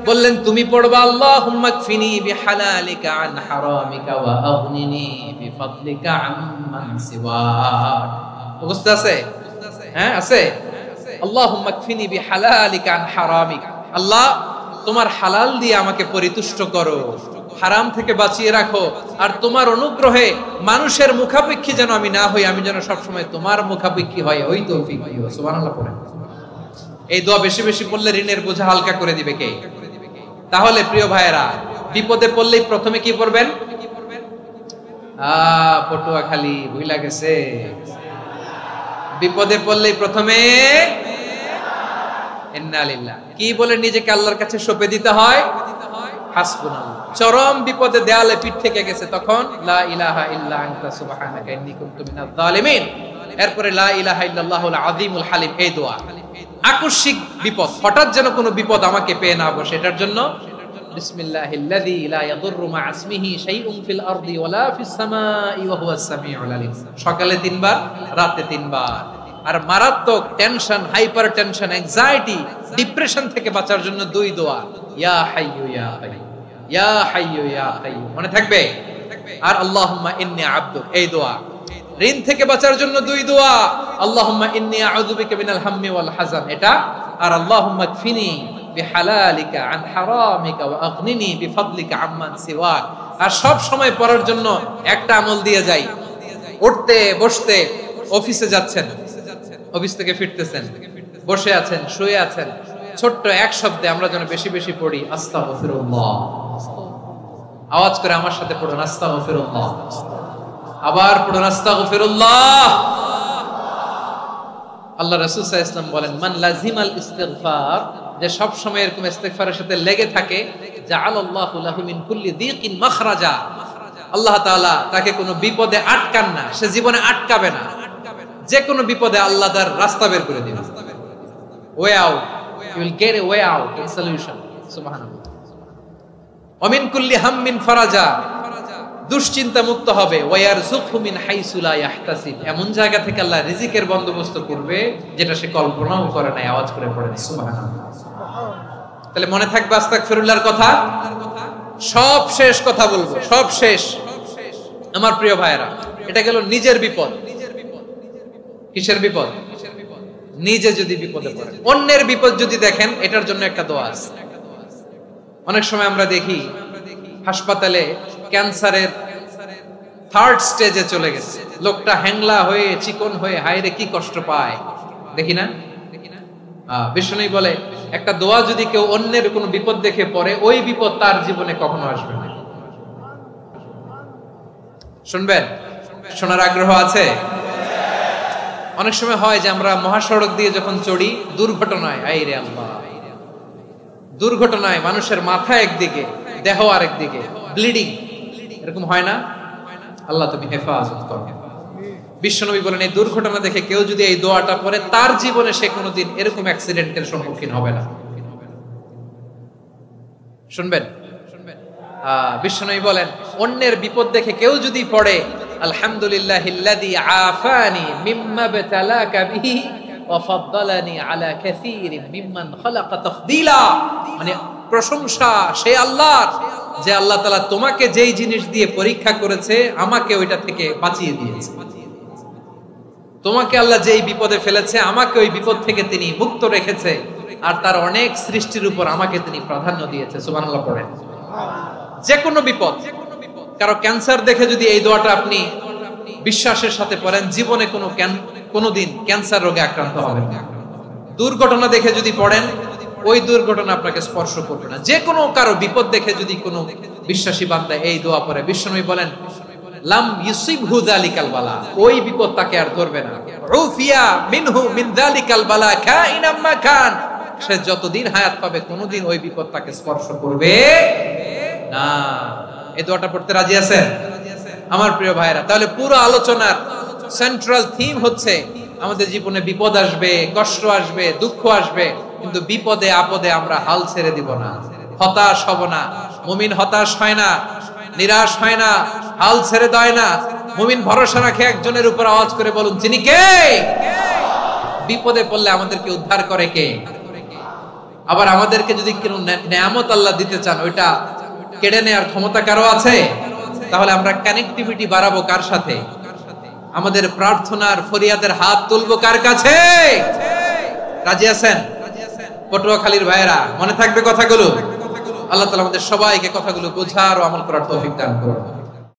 বললেন, তুমি পড়বা, আল্লাহুম্মা কফিনি বিহালালিকা আন হারামিকা ওয়া আগনিনি বিফাদলিকা আম্মান সিওয়াক। বুঝতে আছে? হ্যাঁ, আছে। আল্লাহুম্মা কফিনি বিহালালিকা আন হারামিকা, আল্লাহ তোমার হালাল দিয়ে আমাকে পরিতুষ্ট করো, হারাম থেকে বাঁচিয়ে রাখো, আর তোমার অনুগ্রহে মানুষের মুখাপেক্ষী যেন আমি না হই, আমি যেন সবসময় তোমার মুখাপেক্ষী হই, ওই তৌফিক দিও। সুবহানাল্লাহ পড়েন। এই দোয়া বেশি বেশি পড়লে ঋণের বোঝা হালকা করে দিবে কে? তাহলে প্রিয় ভাইয়েরা, বিপদে পড়লেই প্রথমে কি পড়বেন? পটুয়াখালী ভুইলা গেছে, বিপদে পড়লেই প্রথমে ইন্না লিল্লাহ কি বলে নিজেকে আল্লাহর কাছে সঁপে দিতে হয়? হাসবুনাল্লাহ। চরম বিপদে দেয়ালে পিঠ থেকে গেছে, তখন লা ইলাহা ইল্লা আনতা সুবহানাকা ইন্নী কুনতু মিনাজ জালিমিন। এরপরে লা ইলাহা ইল্লাল্লাহুল আযীমুল হালিম, এই দোয়া। আকস্মিক বিপদ, হঠাৎ যেন কোনো বিপদ আমাকে পেয়ে না বসে, এটার জন্য বিসমিল্লাহিল্লাযী লা ইয়াদুররু মা ইসমিহি শাইউন ফিল আরদি ওয়ালা ফিস সামাই ওয়া হুয়াস সামিউল আলিম। সকালে 3 বার, রাতে 3 বার। আর মারাত্মক tension, hyper tension, anxiety, depression থেকে বাঁচার জন্য 2 দোয়া, ইয়া হাইয়্যু ইয়া কাইয়্যুম, ইয়া হাইয়্যু ইয়া কাইয়্যুম, মনে থাকবে? আর আল্লাহুম্মা ইন্নী আবদুক, এই দোয়া। ঋণ থেকে বাঁচার জন্য 2 দোয়া, আল্লাহুম্মা ইন্নী আউযু বিকা মিনাল হাম্মি ওয়াল হাযান, এটা। আর আল্লাহুম্মা কফিনি বিহালালিকা আন হারামিকা ওয়া আগনিনি বিফাদলিকা আম্মান সিওয়াক। আর সব সময় পড়ার জন্য একটা আমল দিয়ে যাই, উঠতে বসতে, অফিসে যাচ্ছেন, অফিস থেকে ফিরতেছেন, বসে আছেন, শুয়ে আছেন, ছোট্ট এক শব্দে আমরা যেন বেশি বেশি পড়ি, আস্তাগফিরুল্লাহ। আওয়াজ করে আমার সাথে পড়ুন, আস্তাগফিরুল্লাহ। আবার পড়ুন, আস্তাগফিরুল্লাহ। আল্লাহ রাসূল সাল্লাল্লাহু আলাইহি ওয়াসাল্লাম বলেন, মান লাজিমাল ইস্তিগফার, যে সব সময় এরকম ইস্তিগফারের সাথে লেগে থাকে, জাআলাল্লাহু লাহু মিন কুল্লি যিকিন মাখরাজা, আল্লাহ তাআলা তাকে কোনো বিপদে আটকান না, সে জীবনে আটকাবে না। যে কোনো বিপদে আল্লাহ তার রাস্তা বের করে দিবেন, way out, you will get a way out and solution. সুবহানাল্লাহ। ওমিন কুল্লি হাম্মিন ফারাজা, দুশ্চিন্তা মুক্ত হবে। ওয়ারযুকহু মিন হাইসু লা ইয়াহতাসিব, এমন জায়গা থেকে আল্লাহ রিজিকের বন্দোবস্ত করবে যেটা সে কল্পনাও করে নাই। আওয়াজ করে পড়েন সুবহানাল্লাহ। তাহলে মনে থাকবে আস্তাগফিরুল্লাহর কথা। সব শেষ কথা বলবো, সব শেষ আমার প্রিয় ভাইয়েরা। এটা গেল নিজের বিপদ। কিসের বিপদ? নিজে যদি বিপদে পড়ে। অন্যের বিপদ যদি দেখেন, এটার জন্য একটা দোয়া আছে। অনেক সময় আমরা দেখি হাসপাতালে ক্যান্সারের 3rd স্টেজে চলে গেছে, লোকটা হ্যাংলা হয়ে চিকন হয়ে হায়রে কি কষ্ট পায়, দেখি না? বিষ্ণু বলে একটা দোয়া যদি কেউ অন্যের কোনো বিপদ দেখে পড়ে, ওই বিপদ তার জীবনে কখনো আসবে না। শুনবেন? শোনার আগ্রহ আছে? অনেক সময় হয় যে আমরা মহাসড়ক দিয়ে যখন চড়ি, দুর্ঘটনায়, আইরে আল্লাহ, দুর্ঘটনায় মানুষের মাথা একদিকে, দেহ আরেকদিকে, ব্লিডিং, এরকম হয় না? আল্লাহ তুমি হেফাজত করো। বিশ্বনবী বলেন এই দুর্ঘটনা দেখে কেউ যদি এই দোয়াটা পড়ে, তার জীবনে সে কোনোদিন এরকম অ্যাক্সিডেন্টের সম্মুখীন হবে না। শুনবেন? বিশ্বনবী বলেন অন্যের বিপদ দেখে কেউ যদি পড়ে, আলহামদুলিল্লাহিল্লাযী আফানি মিম্মা বতালাকা বিহি ওয়া ফাদ্দালানি আলা কাসীরিন মিম্মান খালাকা তাফদীলা, মানে প্রশংসা সে আল্লাহর, যে আল্লাহ তাআলা তোমাকে যেই জিনিস দিয়ে পরীক্ষা করেছে, আমাকে ওইটা থেকে বাঁচিয়ে দিয়েছে। তোমাকে আল্লাহ যেই বিপদে ফেলেছে, আমাকে ওই বিপদ থেকে তিনি মুক্ত রেখেছে, আর তার অনেক সৃষ্টির উপর আমাকে তিনি প্রাধান্য দিয়েছে। সুবহানাল্লাহ পড়েন। যে কোনো বিপদ, কারো ক্যান্সার দেখে যদি এই দোয়াটা আপনি বিশ্বাসের সাথে পড়েন, জীবনে কোনোদিন ক্যান্সার রোগে আক্রান্ত হবেন না। দুর্ঘটনা দেখে যদি পড়েন, ওই দুর্ঘটনা আপনাকে স্পর্শ করবে না। যে কোনো কারো বিপদ দেখে যদি কোনো বিশ্বাসী বান্দা এই দোয়া পড়ে, বিশ্বনবী বলেন লাম ইউসিবহু যালিকাল বালা, ওই বিপদ তাকে আর ধরবে না। উফিয়া মিনহু মিন যালিকাল বালা কাইনাম মা কান, সে যতদিন হায়াত পাবে কোনোদিন ওই বিপদ তাকে স্পর্শ করবে না। এই দোয়াটা পড়তে রাজি আছেন আমার প্রিয় ভাইরা? তাহলে পুরো আলোচনার সেন্ট্রাল থিম হচ্ছে আমাদের জীবনে বিপদ আসবে, কষ্ট আসবে, দুঃখ আসবে, কিন্তু বিপদে আপদে আমরা হাল ছেড়ে দিব না, হতাশ হব না। মুমিন হতাশ হয় না, নিরাশ হয় না, হাল ছেড়ে দেয় না। মুমিন ভরসা রাখে একজনের উপর। আওয়াজ করে বলুন যিনি কে? বিপদে পড়লে আমাদেরকে উদ্ধার করে কে? আবার আমাদেরকে যদি কোনো নেয়ামত আল্লাহ দিতে চান, ওইটা কেড়ে নেওয়ার ক্ষমতা কারো আছে? তাহলে আমরা কানেক্টিভিটি বাড়াবো কার সাথে? আমাদের প্রার্থনার ফরিয়াদের হাত তুলবো কার কাছে? রাজি আছেন? পটুয়াখালীর ভাইয়েরা, মনে থাকবে কথাগুলো। আল্লাহ তাআলা আমাদের সবাইকে কথাগুলো বোঝার ও আমল করার তৌফিক দান করুন।